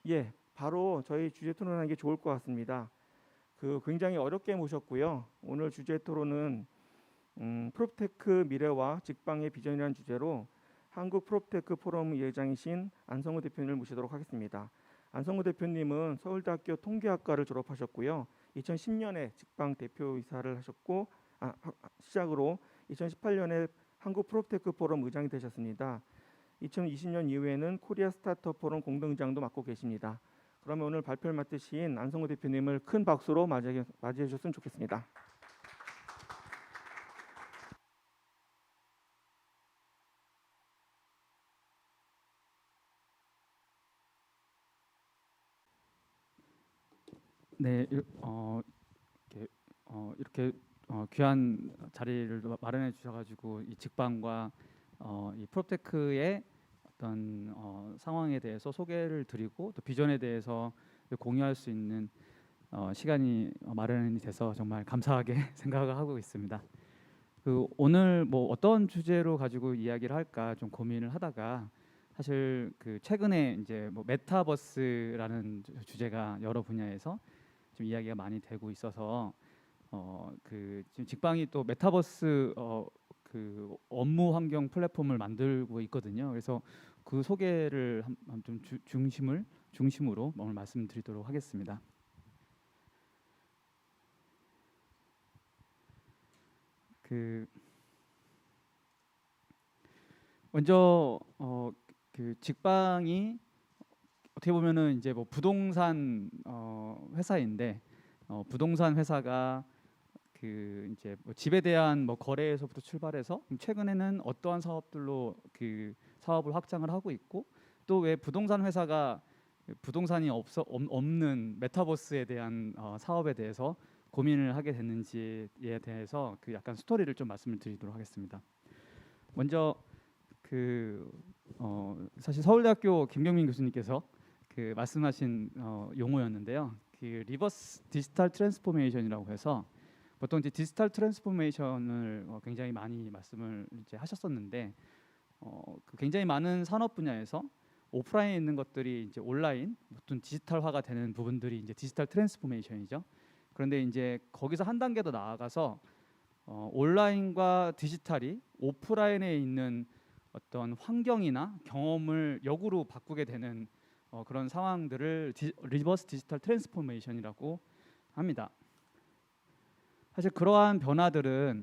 예, 바로 저희 주제 토론하는 게 좋을 것 같습니다. 굉장히 어렵게 모셨고요. 오늘 주제 토론은 프롭테크 미래와 직방의 비전이라는 주제로 한국 프롭테크 포럼 예장이신 안성우 대표님을 모시도록 하겠습니다. 안성우 대표님은 서울대학교 통계학과를 졸업하셨고요. 2010년에 직방 대표이사를 하셨고 시작으로 2018년에 한국 프롭테크 포럼 의장이 되셨습니다. 2020년 이후에는 코리아 스타트업 포럼 공동의장도 맡고 계십니다. 그러면 오늘 발표를 맡으신 안성우 대표님을 큰 박수로 맞이해 주셨으면 좋겠습니다. 네, 이렇게 귀한 자리를 마련해 주셔가지고 이 직방과 이 프롭테크의 어떤 상황에 대해서 소개를 드리고 또 비전에 대해서 공유할 수 있는 시간이 마련이 돼서 정말 감사하게 생각을 하고 있습니다. 오늘 뭐 어떤 주제로 가지고 이야기를 할까 좀 고민을 하다가 사실 최근에 이제 뭐 메타버스라는 주제가 여러 분야에서 좀 이야기가 많이 되고 있어서 지금 직방이 또 메타버스 업무 환경 플랫폼을 만들고 있거든요. 그래서 그 소개를 좀 중심으로 오늘 말씀드리도록 하겠습니다. 먼저 직방이 어떻게 보면은 이제 뭐 부동산 회사인데 부동산 회사가 이제 뭐 집에 대한 뭐 거래에서부터 출발해서 최근에는 어떠한 사업들로 사업을 확장을 하고 있고 또 왜 부동산 회사가 부동산이 없는 메타버스에 대한 사업에 대해서 고민을 하게 됐는지에 대해서 약간 스토리를 좀 말씀을 드리도록 하겠습니다. 먼저 사실 서울대학교 김경민 교수님께서 말씀하신 용어였는데요. 리버스 디지털 트랜스포메이션이라고 해서 보통 이제 디지털 트랜스포메이션을 굉장히 많이 말씀을 이제 하셨었는데 굉장히 많은 산업 분야에서 오프라인에 있는 것들이 이제 온라인, 어떤 디지털화가 되는 부분들이 이제 디지털 트랜스포메이션이죠. 그런데 이제 거기서 한 단계 더 나아가서 온라인과 디지털이 오프라인에 있는 어떤 환경이나 경험을 역으로 바꾸게 되는 그런 상황들을 리버스 디지털 트랜스포메이션이라고 합니다. 사실 그러한 변화들은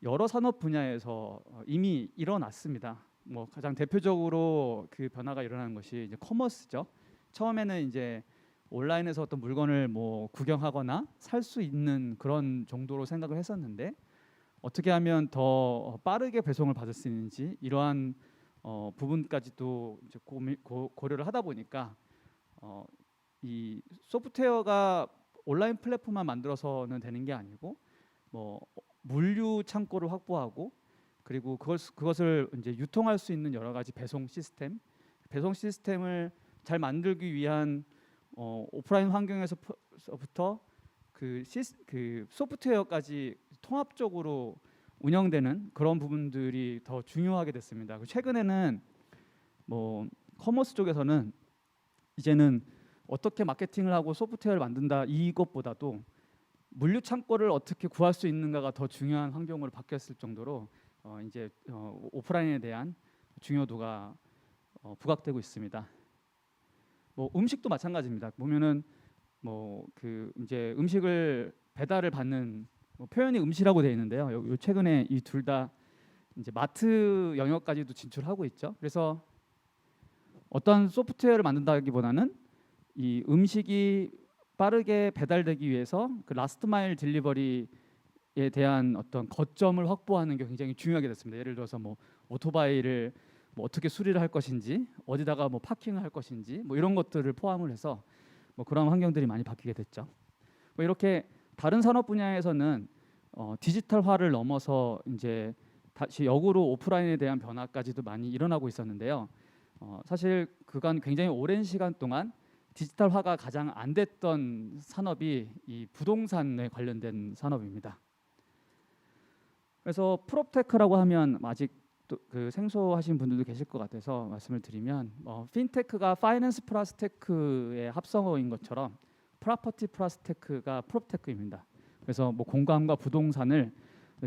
여러 산업 분야에서 이미 일어났습니다. 뭐 가장 대표적으로 그 변화가 일어나는 것이 이제 커머스죠. 처음에는 이제 온라인에서 어떤 물건을 뭐 구경하거나 살 수 있는 그런 정도로 생각을 했었는데 어떻게 하면 더 빠르게 배송을 받을 수 있는지 이러한 부분까지도 이제 고려를 하다 보니까 이 소프트웨어가 온라인 플랫폼만 만들어서는 되는 게 아니고 뭐 물류 창고를 확보하고 그리고 그것을 이제 유통할 수 있는 여러 가지 배송 시스템을 잘 만들기 위한 오프라인 환경에서부터 그 소프트웨어까지 통합적으로 운영되는 그런 부분들이 더 중요하게 됐습니다. 최근에는 뭐 커머스 쪽에서는 이제는 어떻게 마케팅을 하고 소프트웨어를 만든다 이것보다도 물류 창고를 어떻게 구할 수 있는가가 더 중요한 환경으로 바뀌었을 정도로 이제 오프라인에 대한 중요도가 부각되고 있습니다. 뭐 음식도 마찬가지입니다. 보면은 뭐 이제 음식을 배달을 받는 표현이 음식이라고 되어 있는데요. 요 최근에 이 둘 다 이제 마트 영역까지도 진출하고 있죠. 그래서 어떤 소프트웨어를 만든다기보다는 이 음식이 빠르게 배달되기 위해서 그 라스트 마일 딜리버리에 대한 어떤 거점을 확보하는 게 굉장히 중요하게 됐습니다. 예를 들어서 뭐 오토바이를 뭐 어떻게 수리를 할 것인지, 어디다가 뭐 파킹을 할 것인지, 뭐 이런 것들을 포함을 해서 뭐 그런 환경들이 많이 바뀌게 됐죠. 뭐 이렇게 다른 산업 분야에서는 디지털화를 넘어서 이제 다시 역으로 오프라인에 대한 변화까지도 많이 일어나고 있었는데요. 사실 그간 굉장히 오랜 시간 동안 디지털화가 가장 안 됐던 산업이 이 부동산에 관련된 산업입니다. 그래서 프롭테크라고 하면 아직 또 그 생소하신 분들도 계실 것 같아서 말씀을 드리면 핀테크가 파이낸스 플러스 테크의 합성어인 것처럼 프로퍼티 플러스 테크가 프롭테크입니다. 그래서 뭐 공간과 부동산을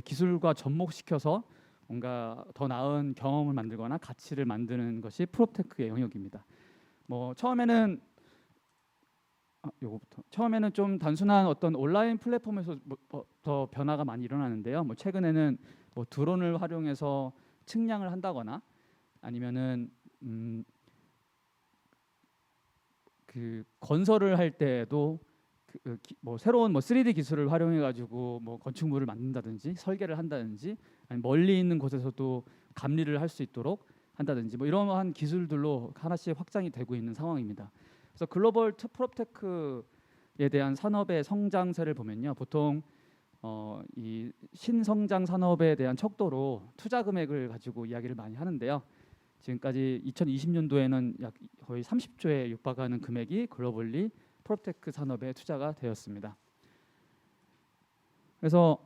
기술과 접목시켜서 뭔가 더 나은 경험을 만들거나 가치를 만드는 것이 프롭테크의 영역입니다. 뭐 처음에는 좀 단순한 어떤 온라인 플랫폼에서 더 변화가 많이 일어나는데요. 뭐 최근에는 뭐 드론을 활용해서 측량을 한다거나 아니면은 그 건설을 할 때에도 뭐 새로운 뭐 3D 기술을 활용해 가지고 뭐 건축물을 만든다든지 설계를 한다든지 아니 멀리 있는 곳에서도 감리를 할 수 있도록 한다든지 뭐 이러한 기술들로 하나씩 확장이 되고 있는 상황입니다. 그래서 글로벌 프롭테크에 대한 산업의 성장세를 보면요, 보통 이 신성장 산업에 대한 척도로 투자 금액을 가지고 이야기를 많이 하는데요. 지금까지 2020년도에는 약 거의 30조에 육박하는 금액이 글로벌리 프롭테크 산업에 투자가 되었습니다. 그래서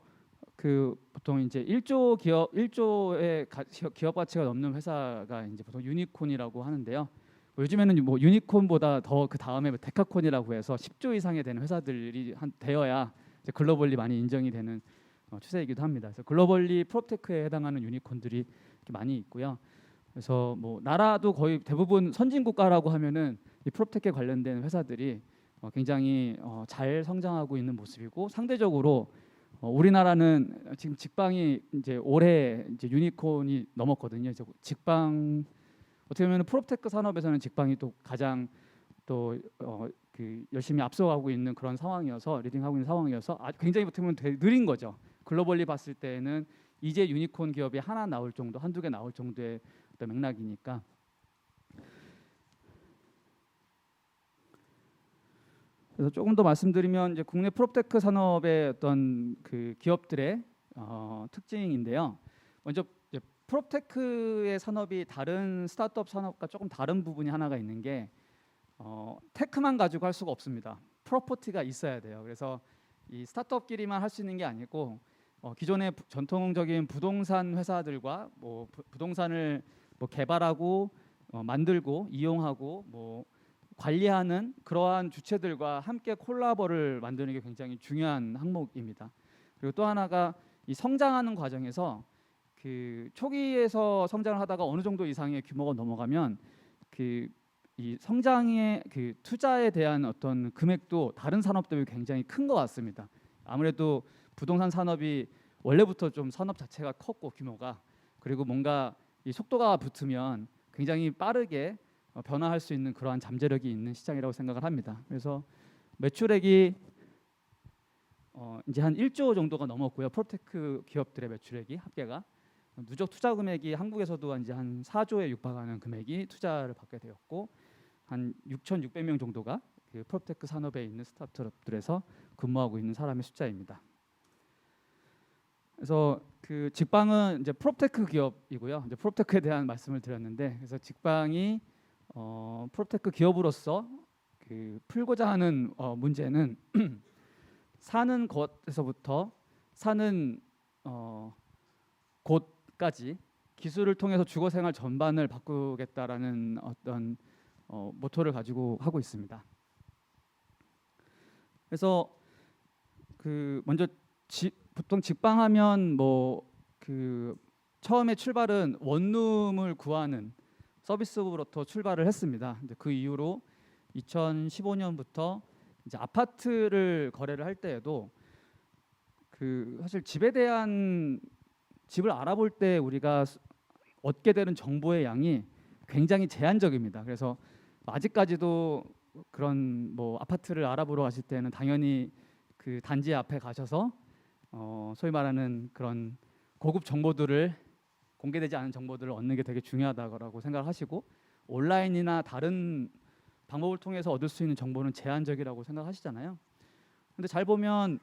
그 보통 이제 1조의 기업 가치가 넘는 회사가 이제 보통 유니콘이라고 하는데요. 요즘에는 뭐 유니콘보다 더 그 다음에 데카콘이라고 해서 10조 이상이 되는 회사들이 되어야 이제 글로벌리 많이 인정이 되는 추세이기도 합니다. 그래서 글로벌리 프롭테크에 해당하는 유니콘들이 이렇게 많이 있고요. 그래서 뭐 나라도 거의 대부분 선진 국가라고 하면은 이 프롭테크에 관련된 회사들이 굉장히 잘 성장하고 있는 모습이고, 상대적으로 우리나라는 지금 직방이 이제 올해 이제 유니콘이 넘었거든요. 이제 직방 어떻게 보면 프롭테크 산업에서는 직방이 또 가장 또 그 열심히 앞서가고 있는 그런 상황이어서, 리딩하고 있는 상황이어서 굉장히 어떻게 보면 되게 느린 거죠. 글로벌리 봤을 때는 이제 유니콘 기업이 하나 나올 정도, 한두 개 나올 정도의 어떤 맥락이니까. 그래서 조금 더 말씀드리면 이제 국내 프롭테크 산업의 어떤 그 기업들의 특징인데요. 먼저 이제 프롭테크의 산업이 다른 스타트업 산업과 조금 다른 부분이 하나가 있는 게 테크만 가지고 할 수가 없습니다. 프로퍼티가 있어야 돼요. 그래서 이 스타트업끼리만 할 수 있는 게 아니고 기존의 전통적인 부동산 회사들과 뭐 부동산을 뭐 개발하고 만들고 이용하고 뭐 관리하는 그러한 주체들과 함께 콜라보를 만드는 게 굉장히 중요한 항목입니다. 그리고 또 하나가 이 성장하는 과정에서 그 초기에서 성장을 하다가 어느 정도 이상의 규모가 넘어가면 그 이 성장의 그 투자에 대한 어떤 금액도 다른 산업들이 굉장히 큰 것 같습니다. 아무래도 부동산 산업이 원래부터 좀 산업 자체가 컸고 규모가, 그리고 뭔가 이 속도가 붙으면 굉장히 빠르게 변화할 수 있는 그러한 잠재력이 있는 시장이라고 생각을 합니다. 그래서 매출액이 이제 한 1조 정도가 넘었고요. 프로테크 기업들의 매출액이 합계가 누적 투자 금액이 한국에서도 이제 한 4조에 육박하는 금액이 투자를 받게 되었고, 한 6,600명 정도가 그 프로테크 산업에 있는 스타트업들에서 근무하고 있는 사람의 숫자입니다. 그래서 그 직방은 이제 프로테크 기업이고요. 이제 프로테크에 대한 말씀을 드렸는데, 그래서 직방이 프로테크 기업으로서 그 풀고자 하는 문제는 사는 곳에서부터 사는 곳까지 기술을 통해서 주거 생활 전반을 바꾸겠다라는 어떤 모토를 가지고 하고 있습니다. 그래서 그 먼저 보통 직방하면 뭐 그 처음에 출발은 원룸을 구하는 서비스부터 출발을 했습니다. 이제 그 이후로 2015년부터 이제 아파트를 거래를 할 때에도 그 사실 집에 대한 집을 알아볼 때 우리가 얻게 되는 정보의 양이 굉장히 제한적입니다. 그래서 아직까지도 그런 뭐 아파트를 알아보러 가실 때는 당연히 그 단지 앞에 가셔서 소위 말하는 그런 고급 정보들을, 공개되지 않은 정보들을 얻는 게 되게 중요하다고 생각을 하시고, 온라인이나 다른 방법을 통해서 얻을 수 있는 정보는 제한적이라고 생각하시잖아요. 근데 잘 보면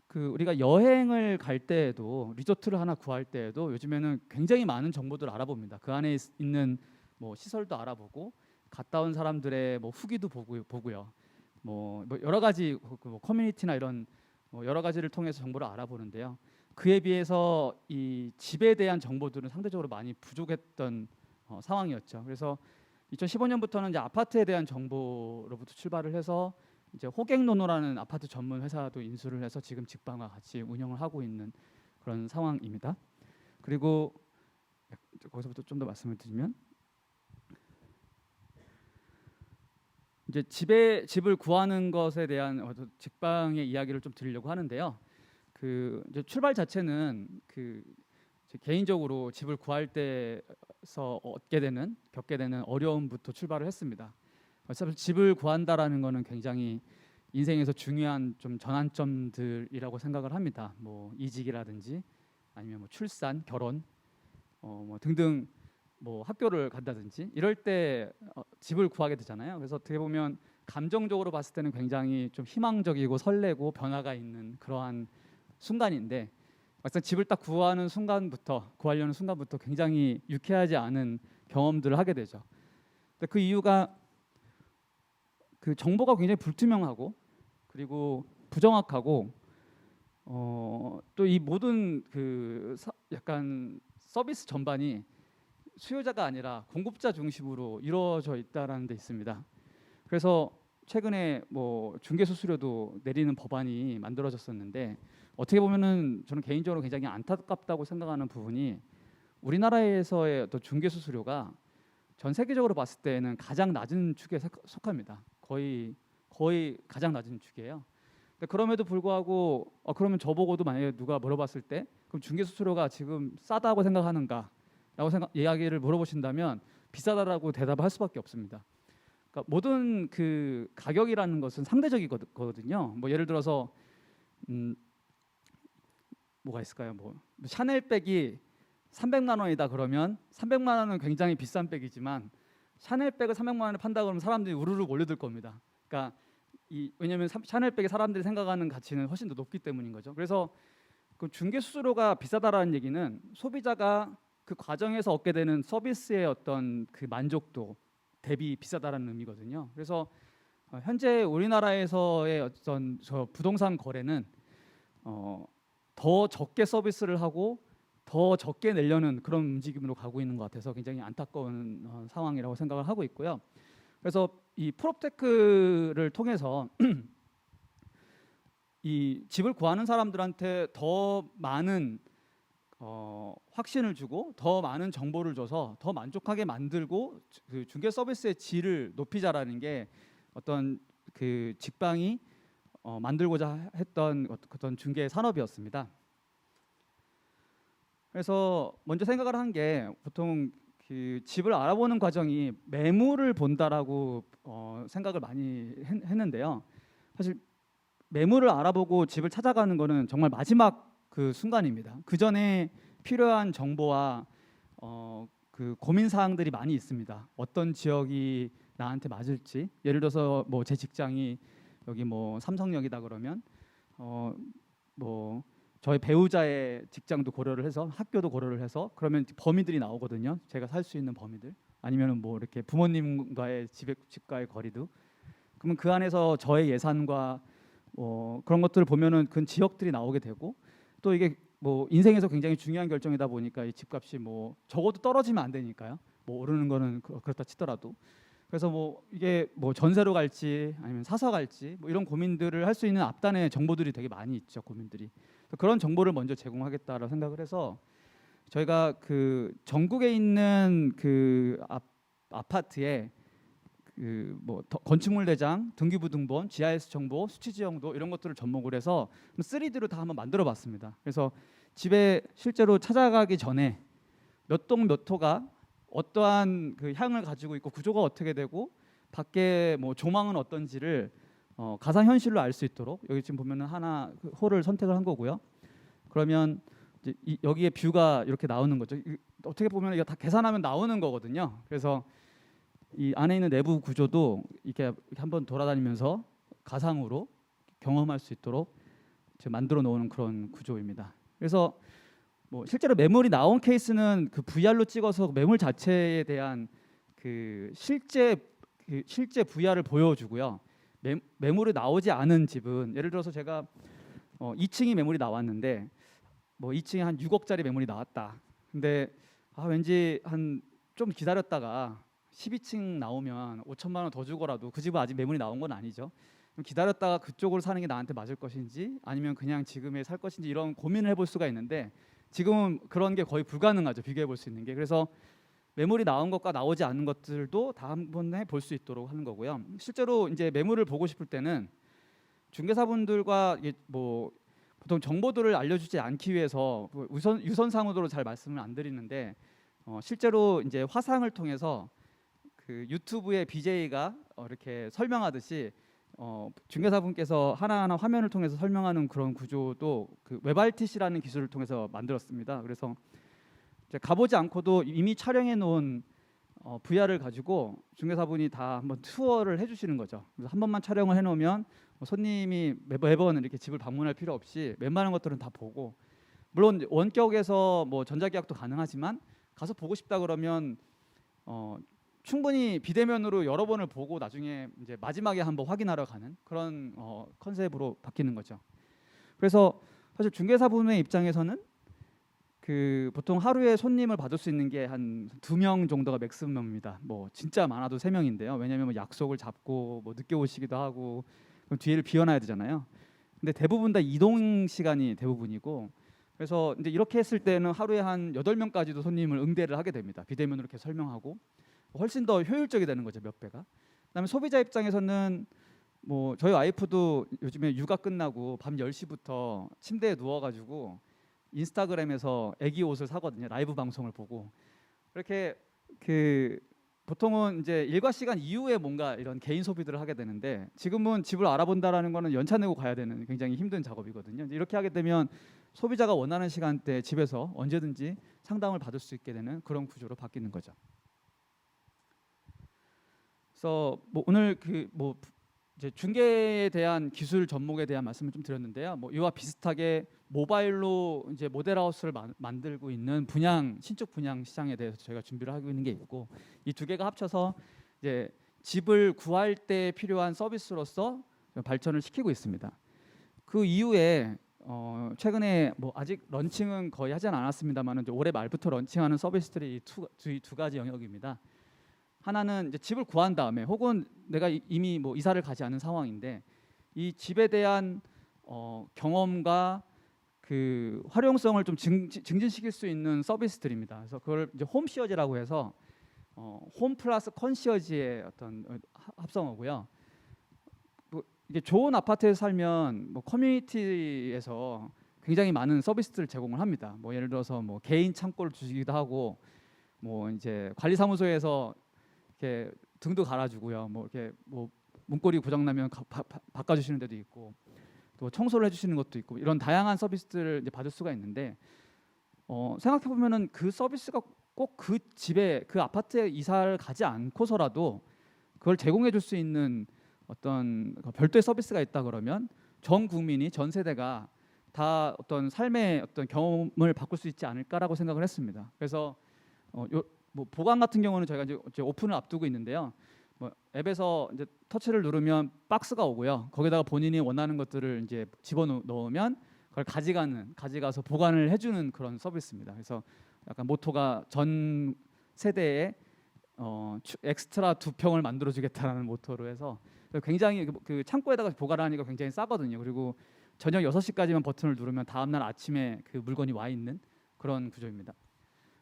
그 우리가 여행을 갈 때에도, 리조트를 하나 구할 때에도 요즘에는 굉장히 많은 정보들을 알아봅니다. 그 안에 있는 뭐 시설도 알아보고, 갔다 온 사람들의 뭐 후기도 보고요. 뭐 여러 가지 뭐 커뮤니티나 이런 뭐 여러 가지를 통해서 정보를 알아보는데요. 그에 비해서 이 집에 대한 정보들은 상대적으로 많이 부족했던 상황이었죠. 그래서 2015년부터는 이제 아파트에 대한 정보로부터 출발을 해서 이제 호갱노노라는 아파트 전문 회사도 인수를 해서 지금 직방과 같이 운영을 하고 있는 그런 상황입니다. 그리고 거기서부터 좀 더 말씀을 드리면 이제 집을 구하는 것에 대한 직방의 이야기를 좀 드리려고 하는데요. 그 이제 출발 자체는 그 개인적으로 집을 구할 때서 겪게 되는 어려움부터 출발을 했습니다. 어차피 집을 구한다라는 거는 굉장히 인생에서 중요한 좀 전환점들이라고 생각을 합니다. 뭐 이직이라든지 아니면 뭐 출산, 결혼, 뭐 등등 뭐 학교를 간다든지 이럴 때 집을 구하게 되잖아요. 그래서 어떻게 보면 감정적으로 봤을 때는 굉장히 좀 희망적이고 설레고 변화가 있는 그러한 순간인데 막상 집을 딱 구하려는 순간부터 굉장히 유쾌하지 않은 경험들을 하게 되죠. 근데 그 이유가 그 정보가 굉장히 불투명하고 그리고 부정확하고 또 이 모든 그 약간 서비스 전반이 수요자가 아니라 공급자 중심으로 이루어져 있다라는 데 있습니다. 그래서 최근에 뭐 중개 수수료도 내리는 법안이 만들어졌었는데 어떻게 보면은 저는 개인적으로 굉장히 안타깝다고 생각하는 부분이 우리나라에서의 또 중개 수수료가 전 세계적으로 봤을 때는 가장 낮은 축에 속합니다. 거의 가장 낮은 축이에요. 근데 그럼에도 불구하고 그러면 저보고도 만약에 누가 물어봤을 때 그럼 중개 수수료가 지금 싸다고 생각하는가? 라고 이야기를 물어보신다면 비싸다라고 대답할 수밖에 없습니다. 그러니까 모든 그 가격이라는 것은 상대적이거든요. 뭐 예를 들어서 뭐가 있을까요? 뭐 샤넬백이 300만 원이다 그러면 300만 원은 굉장히 비싼 백이지만 샤넬백을 300만 원에 판다 그러면 사람들이 우르르 몰려들 겁니다. 그러니까 왜냐하면 샤넬백이 사람들이 생각하는 가치는 훨씬 더 높기 때문인 거죠. 그래서 그 중개 수수료가 비싸다라는 얘기는 소비자가 그 과정에서 얻게 되는 서비스의 어떤 그 만족도 대비 비싸다라는 의미거든요. 그래서 현재 우리나라에서의 어떤 부동산 거래는 더 적게 서비스를 하고 더 적게 내려는 그런 움직임으로 가고 있는 것 같아서 굉장히 안타까운 상황이라고 생각을 하고 있고요. 그래서 이 프롭테크를 통해서 이 집을 구하는 사람들한테 더 많은 확신을 주고 더 많은 정보를 줘서 더 만족하게 만들고 그 중개 서비스의 질을 높이자라는 게 어떤 그 직방이 만들고자 했던 어떤 중개 산업이었습니다. 그래서 먼저 생각을 한 게 보통 그 집을 알아보는 과정이 매물을 본다라고 생각을 많이 했는데요. 사실 매물을 알아보고 집을 찾아가는 거는 정말 마지막 그 순간입니다. 그 전에 필요한 정보와 그 고민 사항들이 많이 있습니다. 어떤 지역이 나한테 맞을지, 예를 들어서 뭐 제 직장이 여기 뭐 삼성역이다 그러면 뭐 저희 배우자의 직장도 고려를 해서 학교도 고려를 해서 그러면 범위들이 나오거든요. 제가 살 수 있는 범위들 아니면은 뭐 이렇게 부모님과의 집과의 거리도 그러면 그 안에서 저의 예산과 그런 것들을 보면은 그 지역들이 나오게 되고 또 이게 뭐 인생에서 굉장히 중요한 결정이다 보니까 이 집값이 뭐 적어도 떨어지면 안 되니까요. 뭐 오르는 거는 그렇다 치더라도 그래서 뭐 이게 뭐 전세로 갈지 아니면 사서 갈지 뭐 이런 고민들을 할 수 있는 앞단에 정보들이 되게 많이 있죠. 고민들이 그런 정보를 먼저 제공하겠다라고 생각을 해서 저희가 그 전국에 있는 그 아파트에 그 뭐 건축물 대장, 등기부등본, GIS 정보, 수치 지형도 이런 것들을 접목을 해서 3D로 다 한번 만들어봤습니다. 그래서 집에 실제로 찾아가기 전에 몇 동 몇 호가 어떠한 그 향을 가지고 있고 구조가 어떻게 되고 밖에 뭐 조망은 어떤지를 가상 현실로 알 수 있도록 여기 지금 보면은 하나 그 홀을 선택을 한 거고요. 그러면 이제 여기에 뷰가 이렇게 나오는 거죠. 어떻게 보면 이거 다 계산하면 나오는 거거든요. 그래서 이 안에 있는 내부 구조도 이렇게 한번 돌아다니면서 가상으로 경험할 수 있도록 만들어 놓은 그런 구조입니다. 그래서 뭐 실제로 매물이 나온 케이스는 그 VR로 찍어서 매물 자체에 대한 그 실제 VR을 보여주고요. 매물이 나오지 않은 집은 예를 들어서 제가 2층이 매물이 나왔는데 뭐 2층에 한 6억짜리 매물이 나왔다. 근데 왠지 한 좀 기다렸다가 12층 나오면 5천만 원 더 주고라도 그 집은 아직 매물이 나온 건 아니죠. 그럼 기다렸다가 그쪽으로 사는 게 나한테 맞을 것인지 아니면 그냥 지금에 살 것인지 이런 고민을 해볼 수가 있는데 지금은 그런 게 거의 불가능하죠. 비교해 볼 수 있는 게. 그래서 매물이 나온 것과 나오지 않은 것들도 다 한 번에 볼 수 있도록 하는 거고요. 실제로 이제 매물을 보고 싶을 때는 중개사분들과 이게 뭐 보통 정보들을 알려주지 않기 위해서 유선상으로 잘 말씀을 안 드리는데 실제로 이제 화상을 통해서 그 유튜브의 BJ가 이렇게 설명하듯이 중개사분께서 하나하나 화면을 통해서 설명하는 그런 구조도 그 웹RTC라는 기술을 통해서 만들었습니다. 그래서 이제 가보지 않고도 이미 촬영해 놓은 VR을 가지고 중개사분이 다 한번 투어를 해주시는 거죠. 그래서 한 번만 촬영을 해놓으면 손님이 매번 이렇게 집을 방문할 필요 없이 웬만한 것들은 다 보고, 물론 원격에서 뭐 전자계약도 가능하지만 가서 보고 싶다 그러면 충분히 비대면으로 여러 번을 보고 나중에 이제 마지막에 한번 확인하러 가는 그런 컨셉으로 바뀌는 거죠. 그래서 사실 중개사분의 입장에서는 그 보통 하루에 손님을 받을 수 있는 게 한 2명 정도가 맥시멈입니다. 뭐 진짜 많아도 3명인데요. 왜냐하면 뭐 약속을 잡고 뭐 늦게 오시기도 하고 그럼 뒤에를 비워놔야 되잖아요. 근데 대부분 다 이동 시간이 대부분이고, 그래서 이제 이렇게 했을 때는 하루에 한 8명까지도 손님을 응대를 하게 됩니다. 비대면으로 이렇게 설명하고 훨씬 더 효율적이 되는 거죠, 몇 배가. 그다음에 소비자 입장에서는 뭐 저희 와이프도 요즘에 육아 끝나고 밤 10시부터 침대에 누워가지고 인스타그램에서 애기 옷을 사거든요. 라이브 방송을 보고. 그렇게 그 보통은 이제 일과 시간 이후에 뭔가 이런 개인 소비들을 하게 되는데 지금은 집을 알아본다라는 거는 연차 내고 가야 되는 굉장히 힘든 작업이거든요. 이렇게 하게 되면 소비자가 원하는 시간대에 집에서 언제든지 상담을 받을 수 있게 되는 그런 구조로 바뀌는 거죠. 그래서 뭐 오늘 뭐 이제 중개에 대한 기술 접목에 대한 말씀을 좀 드렸는데요. 뭐 이와 비슷하게 모바일로 이제 모델하우스를 만들고 있는 신축 분양 시장에 대해서 저희가 준비를 하고 있는 게 있고, 이 두 개가 합쳐서 이제 집을 구할 때 필요한 서비스로서 발전을 시키고 있습니다. 그 이후에 최근에 뭐 아직 런칭은 거의 하진 않았습니다만 올해 말부터 런칭하는 서비스들이 이 두 가지 영역입니다. 하나는 이제 집을 구한 다음에 혹은 내가 이미 뭐 이사를 가지 않은 상황인데 이 집에 대한 경험과 그 활용성을 좀 증진시킬 수 있는 서비스들입니다. 그래서 그걸 이제 홈시어지라고 해서 홈 플러스 컨시어지의 어떤 합성어고요. 뭐 이게 좋은 아파트에 살면 뭐 커뮤니티에서 굉장히 많은 서비스들을 제공을 합니다. 뭐 예를 들어서 뭐 개인 창고를 주시기도 하고, 뭐 이제 관리사무소에서 이렇게 등도 갈아주고요. 뭐 이렇게 뭐 문고리 고장 나면 바꿔주시는 데도 있고, 또 청소를 해주시는 것도 있고, 이런 다양한 서비스들을 이제 받을 수가 있는데 생각해 보면은 그 서비스가 꼭 그 집에 그 아파트에 이사를 가지 않고서라도 그걸 제공해 줄 수 있는 어떤 별도의 서비스가 있다 그러면 전 국민이 전 세대가 다 어떤 삶의 어떤 경험을 바꿀 수 있지 않을까라고 생각을 했습니다. 그래서 뭐 보강 같은 경우는 저희가 이제 오픈을 앞두고 있는데요. 뭐 앱에서 이제 터치를 누르면 박스가 오고요. 거기다가 본인이 원하는 것들을 이제 집어넣으면 그걸 가져가서 보관을 해주는 그런 서비스입니다. 그래서 약간 모토가 전 세대에 엑스트라 2평을 만들어주겠다라는 모토로 해서 굉장히 그 창고에다가 보관하니까 굉장히 싸거든요. 그리고 저녁 6시까지만 버튼을 누르면 다음날 아침에 그 물건이 와 있는 그런 구조입니다.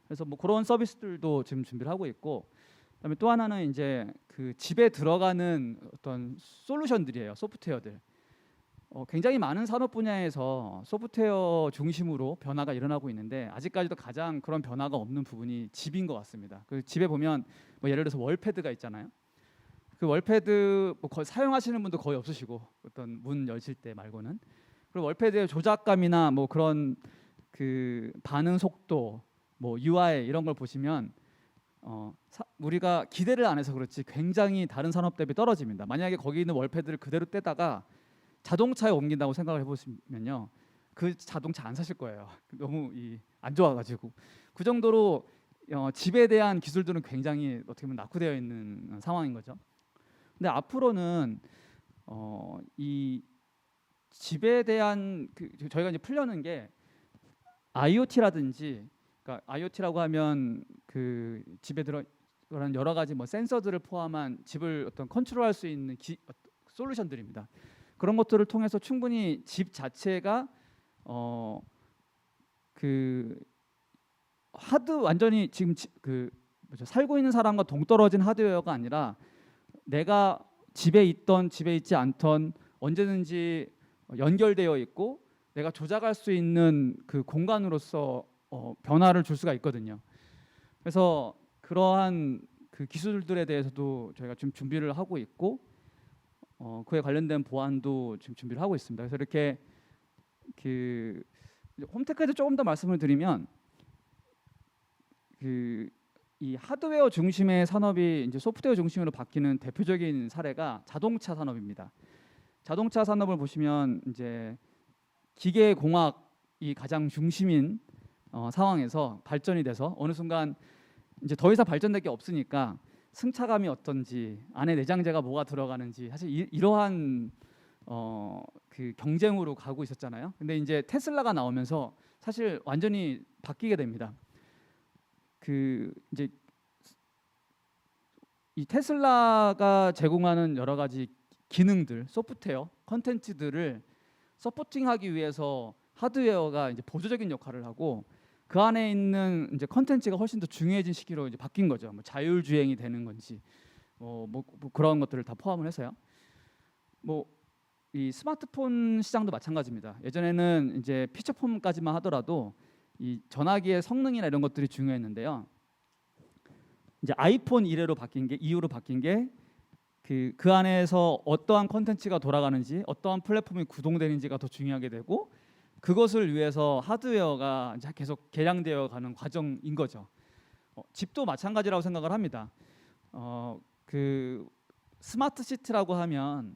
그래서 뭐 그런 서비스들도 지금 준비를 하고 있고, 그다음에 또 하나는 이제 그 집에 들어가는 어떤 솔루션들이에요. 소프트웨어들. 굉장히 많은 산업 분야에서 소프트웨어 중심으로 변화가 일어나고 있는데 아직까지도 가장 그런 변화가 없는 부분이 집인 것 같습니다. 그 집에 보면 뭐 예를 들어서 월패드가 있잖아요. 그 월패드 뭐 거의 사용하시는 분도 거의 없으시고, 어떤 문 열실 때 말고는. 그리고 월패드의 조작감이나 뭐 그런 그 반응 속도, 뭐 UI 이런 걸 보시면 우리가 기대를 안 해서 그렇지 굉장히 다른 산업 대비 떨어집니다. 만약에 거기 있는 월패드를 그대로 떼다가 자동차에 옮긴다고 생각을 해보시면요, 그 자동차 안 사실 거예요. 너무 안 좋아가지고. 그 정도로 집에 대한 기술들은 굉장히 어떻게 보면 낙후되어 있는 상황인 거죠. 근데 앞으로는 이 집에 대한 저희가 이제 풀려는 게 IoT라든지, 그러니까 IoT라고 하면 그 집에 들어가는 여러 가지 뭐 센서들을 포함한 집을 어떤 컨트롤할 수 있는 솔루션들입니다. 그런 것들을 통해서 충분히 집 자체가 그 완전히 지금 살고 있는 사람과 동떨어진 하드웨어가 아니라 내가 집에 있던 집에 있지 않던 언제든지 연결되어 있고 내가 조작할 수 있는 그 공간으로서 변화를 줄 수가 있거든요. 그래서 그러한 그 기술들에 대해서도 저희가 지금 준비를 하고 있고 그에 관련된 보안도 지금 준비를 하고 있습니다. 그래서 이렇게 그 홈테크에서 조금 더 말씀을 드리면 이 하드웨어 중심의 산업이 이제 소프트웨어 중심으로 바뀌는 대표적인 사례가 자동차 산업입니다. 자동차 산업을 보시면 이제 기계 공학이 가장 중심인 상황에서 발전이 돼서 어느 순간 이제 더 이상 발전될 게 없으니까 승차감이 어떤지 안에 내장재가 뭐가 들어가는지 사실 이러한 그 경쟁으로 가고 있었잖아요. 근데 이제 테슬라가 나오면서 사실 완전히 바뀌게 됩니다. 그 이제 이 테슬라가 제공하는 여러 가지 기능들, 소프트웨어, 컨텐츠들을 서포팅하기 위해서 하드웨어가 이제 보조적인 역할을 하고 그 안에 있는 이제 컨텐츠가 훨씬 더 중요해진 시기로 이제 바뀐 거죠. 뭐 자율주행이 되는 건지 뭐 그런 것들을 다 포함을 해서요. 뭐 이 스마트폰 시장도 마찬가지입니다. 예전에는 이제 피처폰까지만 하더라도 이 전화기의 성능이나 이런 것들이 중요했는데요. 이제 아이폰 이후로 바뀐 게 그 안에서 어떠한 컨텐츠가 돌아가는지 어떠한 플랫폼이 구동되는지가 더 중요하게 되고 그것을 위해서 하드웨어가 이제 계속 개량되어 가는 과정인 거죠. 집도 마찬가지라고 생각을 합니다. 그 스마트 시티라고 하면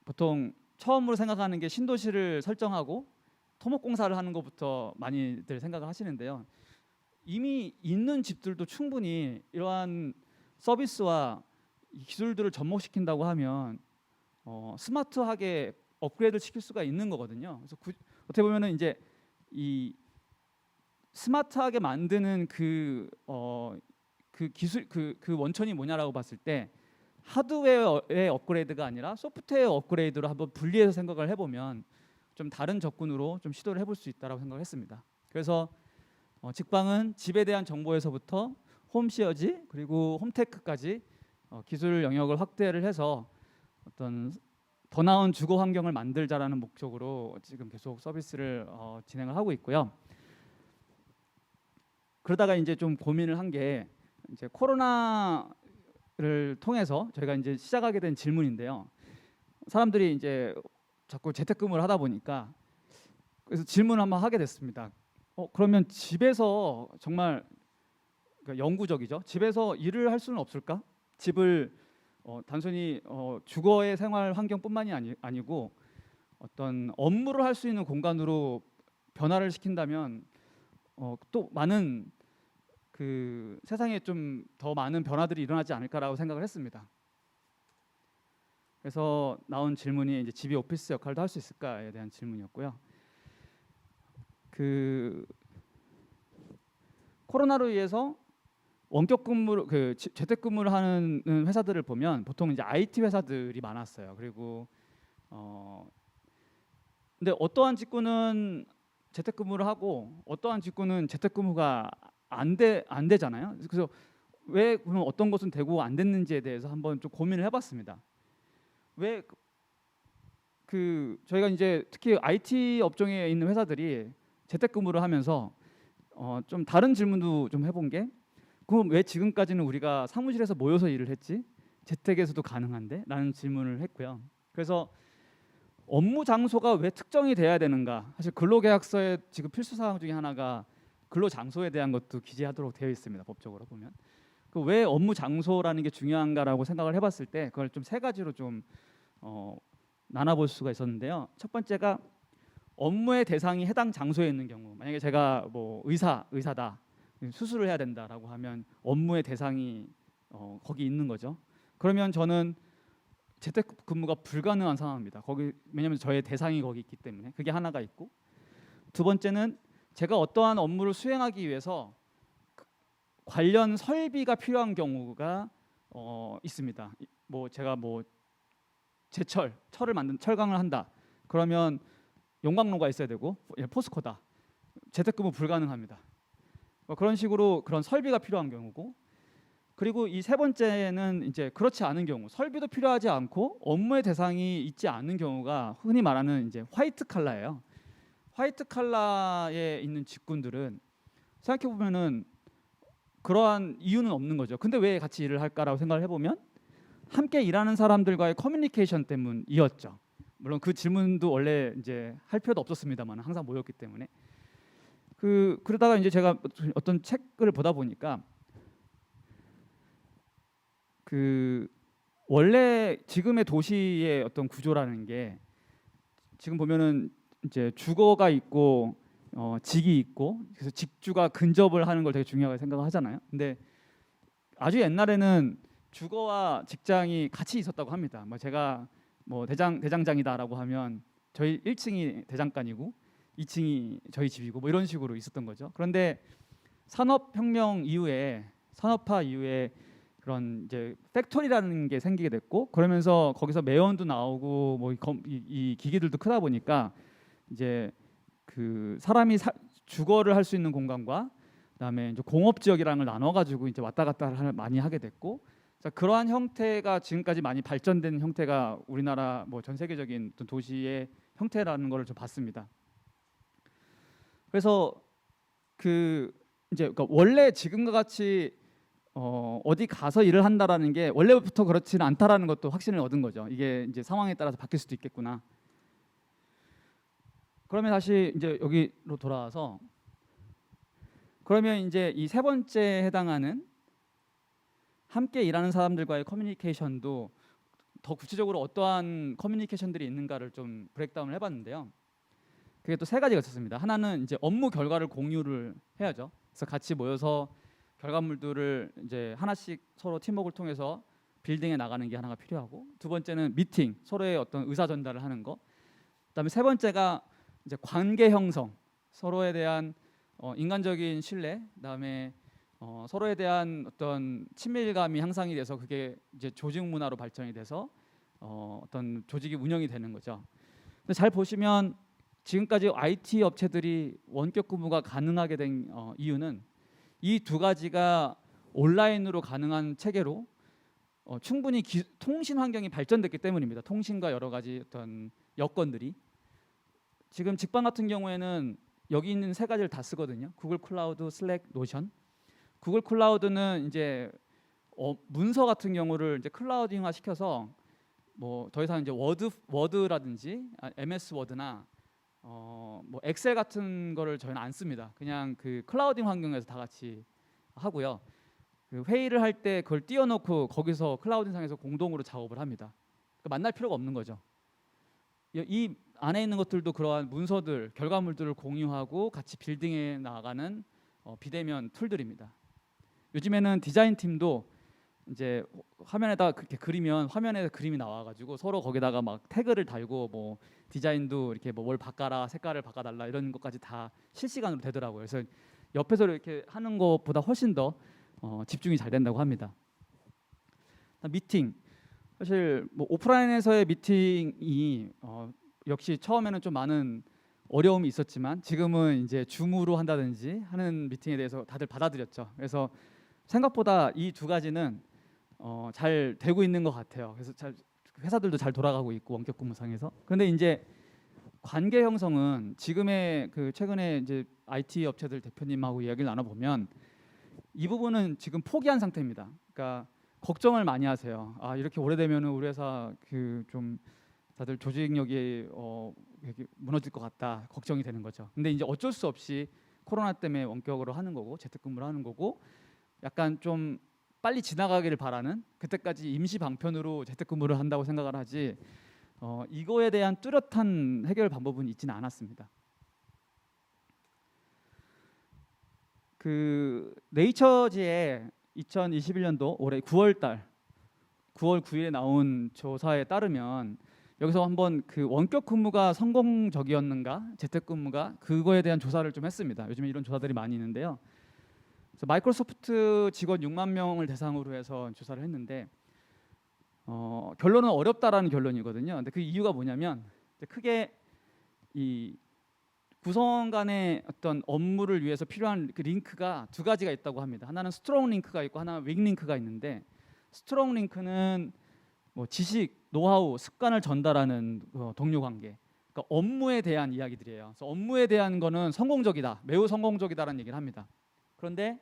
보통 처음으로 생각하는 게 신도시를 설정하고 토목 공사를 하는 것부터 많이들 생각을 하시는데요. 이미 있는 집들도 충분히 이러한 서비스와 기술들을 접목시킨다고 하면 스마트하게 업그레이드 시킬 수가 있는 거거든요. 그래서 어떻게 보면은 이제 이 스마트하게 만드는 그 기술 그 원천이 뭐냐라고 봤을 때 하드웨어의 업그레이드가 아니라 소프트웨어 업그레이드로 한번 분리해서 생각을 해보면 좀 다른 접근으로 좀 시도를 해볼 수 있다라고 생각을 했습니다. 그래서 직방은 집에 대한 정보에서부터 홈시어지 그리고 홈테크까지 기술 영역을 확대를 해서 어떤 더 나은 주거 환경을 만들자라는 목적으로 지금 계속 서비스를 진행을 하고 있고요. 그러다가 이제 좀 고민을 한 게 이제 코로나를 통해서 저희가 이제 시작하게 된 질문인데요. 사람들이 이제 자꾸 재택근무를 하다 보니까 그래서 질문을 한번 하게 됐습니다. 그러면 집에서 정말 그러니까 영구적이죠. 집에서 일을 할 수는 없을까? 집을 단순히 주거의 생활 환경뿐만이 아니고 어떤 업무를 할 수 있는 공간으로 변화를 시킨다면 또 많은 그 세상에 좀 더 많은 변화들이 일어나지 않을까라고 생각을 했습니다. 그래서 나온 질문이 이제 집이 오피스 역할도 할 수 있을까에 대한 질문이었고요. 그 코로나로 인해서 원격 근무를 재택근무를 하는 회사들을 보면 보통 이제 IT 회사들이 많았어요. 그리고 근데 어떠한 직군은 재택근무를 하고 어떠한 직군은 재택근무가 안 되잖아요. 그래서 왜 그럼 어떤 것은 되고 안 됐는지에 대해서 한번 좀 고민을 해봤습니다. 왜 저희가 이제 특히 IT 업종에 있는 회사들이 재택근무를 하면서 좀 다른 질문도 좀 해본 게 그럼 왜 지금까지는 우리가 사무실에서 모여서 일을 했지? 재택에서도 가능한데? 라는 질문을 했고요. 그래서 업무 장소가 왜 특정이 돼야 되는가? 사실 근로계약서의 지금 필수 사항 중에 하나가 근로 장소에 대한 것도 기재하도록 되어 있습니다. 법적으로 보면. 왜 업무 장소라는 게 중요한가라고 생각을 해봤을 때 그걸 좀 세 가지로 좀 나눠볼 수가 있었는데요. 첫 번째가 업무의 대상이 해당 장소에 있는 경우, 만약에 제가 뭐 의사다, 수술을 해야 된다라고 하면 업무의 대상이 거기 있는 거죠. 그러면 저는 재택근무가 불가능한 상황입니다. 왜냐하면 저의 대상이 거기 있기 때문에 그게 하나가 있고, 두 번째는 제가 어떠한 업무를 수행하기 위해서 관련 설비가 필요한 경우가 있습니다. 뭐 제가 뭐 철을 만든 철강을 한다. 그러면 용광로가 있어야 되고 포스코다. 재택근무 불가능합니다. 그런 식으로 그런 설비가 필요한 경우고, 그리고 이 세 번째는 이제 그렇지 않은 경우, 설비도 필요하지 않고 업무의 대상이 있지 않은 경우가 흔히 말하는 이제 화이트 칼라예요. 화이트 칼라에 있는 직군들은 생각해 보면은 그러한 이유는 없는 거죠. 근데 왜 같이 일을 할까라고 생각을 해보면 함께 일하는 사람들과의 커뮤니케이션 때문이었죠. 물론 그 질문도 원래 이제 할 필요도 없었습니다만 항상 모였기 때문에. 그러다가 이제 제가 어떤 책을 보다 보니까 원래 지금의 도시의 어떤 구조라는 게 지금 보면은 이제 주거가 있고 직이 있고, 그래서 직주가 근접을 하는 걸 되게 중요하게 생각하잖아요. 근데 아주 옛날에는 주거와 직장이 같이 있었다고 합니다. 뭐 제가 뭐 대장장이다라고 하면 저희 1층이 대장간이고 2층이 저희 집이고 뭐 이런 식으로 있었던 거죠. 그런데 산업혁명 이후에, 산업화 이후에 그런 이제 팩토리라는 게 생기게 됐고, 그러면서 거기서 매연도 나오고 뭐 이 기기들도 크다 보니까 이제 그 사람이 주거를 할 수 있는 공간과 그다음에 이제 공업 지역이라는 걸 나눠 가지고 이제 왔다 갔다 많이 하게 됐고, 자, 그러한 형태가 지금까지 많이 발전된 형태가 우리나라 뭐 전 세계적인 어떤 도시의 형태라는 걸 좀 봤습니다. 그래서 이제 그러니까 원래 지금과 같이 어디 가서 일을 한다라는 게 원래부터 그렇지는 않다라는 것도 확신을 얻은 거죠. 이게 이제 상황에 따라서 바뀔 수도 있겠구나. 그러면 다시 이제 여기로 돌아와서, 그러면 이제 이 세 번째에 해당하는 함께 일하는 사람들과의 커뮤니케이션도 더 구체적으로 어떠한 커뮤니케이션들이 있는가를 좀 브레이크다운을 해봤는데요. 그게 또 세 가지가 있었습니다. 하나는 이제 업무 결과를 공유를 해야죠. 그래서 같이 모여서 결과물들을 이제 하나씩 서로 팀워크를 통해서 빌딩해 나가는 게 하나가 필요하고, 두 번째는 미팅, 서로의 어떤 의사 전달을 하는 거. 그다음에 세 번째가 이제 관계 형성, 서로에 대한 인간적인 신뢰, 그다음에 서로에 대한 어떤 친밀감이 향상이 돼서 그게 이제 조직 문화로 발전이 돼서 어떤 조직이 운영이 되는 거죠. 근데 잘 보시면 지금까지 IT 업체들이 원격 근무가 가능하게 된 이유는 이 두 가지가 온라인으로 가능한 체계로 충분히 통신 환경이 발전됐기 때문입니다. 통신과 여러 가지 어떤 여건들이. 지금 직방 같은 경우에는 여기 있는 세 가지를 다 쓰거든요. 구글 클라우드, 슬랙, 노션. 구글 클라우드는 이제 문서 같은 경우를 이제 클라우딩화 시켜서 뭐 더 이상 이제 워드라든지 MS 워드나 뭐 엑셀 같은 거를 저희는 안 씁니다. 그냥 그 클라우딩 환경에서 다 같이 하고요. 그 회의를 할 때 그걸 띄워놓고 거기서 클라우딩상에서 공동으로 작업을 합니다. 그러니까 만날 필요가 없는 거죠. 이 안에 있는 것들도 그러한 문서들, 결과물들을 공유하고 같이 빌딩해 나가는 비대면 툴들입니다. 요즘에는 디자인 팀도 이제 화면에다 그렇게 그리면 화면에 그림이 나와가지고 서로 거기다가 막 태그를 달고 뭐 디자인도 이렇게 뭐 뭘 바꿔라, 색깔을 바꿔달라 이런 것까지 다 실시간으로 되더라고요. 그래서 옆에서 이렇게 하는 것보다 훨씬 더 집중이 잘 된다고 합니다. 미팅, 사실 뭐 오프라인에서의 미팅이 역시 처음에는 좀 많은 어려움이 있었지만 지금은 이제 줌으로 한다든지 하는 미팅에 대해서 다들 받아들였죠. 그래서 생각보다 이 두 가지는 잘 되고 있는 것 같아요. 그래서 회사들도 잘 돌아가고 있고 원격 근무상에서. 그런데 이제 관계 형성은 지금의 최근에 이제 IT 업체들 대표님하고 이야기를 나눠보면 이 부분은 지금 포기한 상태입니다. 그러니까 걱정을 많이 하세요. 아, 이렇게 오래되면은 우리 회사 좀 다들 조직력이 무너질 것 같다, 걱정이 되는 거죠. 근데 이제 어쩔 수 없이 코로나 때문에 원격으로 하는 거고 재택근무를 하는 거고, 약간 좀 빨리 지나가기를 바라는, 그때까지 임시 방편으로 재택근무를 한다고 생각을 하지 이거에 대한 뚜렷한 해결 방법은 있지는 않았습니다. 그 네이처지에 2021년도 올해 9월 9일에 나온 조사에 따르면 여기서 한번 그 원격 근무가 성공적이었는가, 재택근무가 그거에 대한 조사를 좀 했습니다. 요즘에 이런 조사들이 많이 있는데요. 그래서 마이크로소프트 직원 6만 명을 대상으로 해서 조사를 했는데 결론은 어렵다라는 결론이거든요. 근데 그 이유가 뭐냐면 크게 이 구성원 간의 어떤 업무를 위해서 필요한 그 링크가 두 가지가 있다고 합니다. 하나는 스트롱 링크가 있고 하나는 윅 링크가 있는데, 스트롱 링크는 뭐 지식, 노하우, 습관을 전달하는 동료 관계, 그러니까 업무에 대한 이야기들이에요. 그래서 업무에 대한 거는 성공적이다, 매우 성공적이다라는 얘기를 합니다. 그런데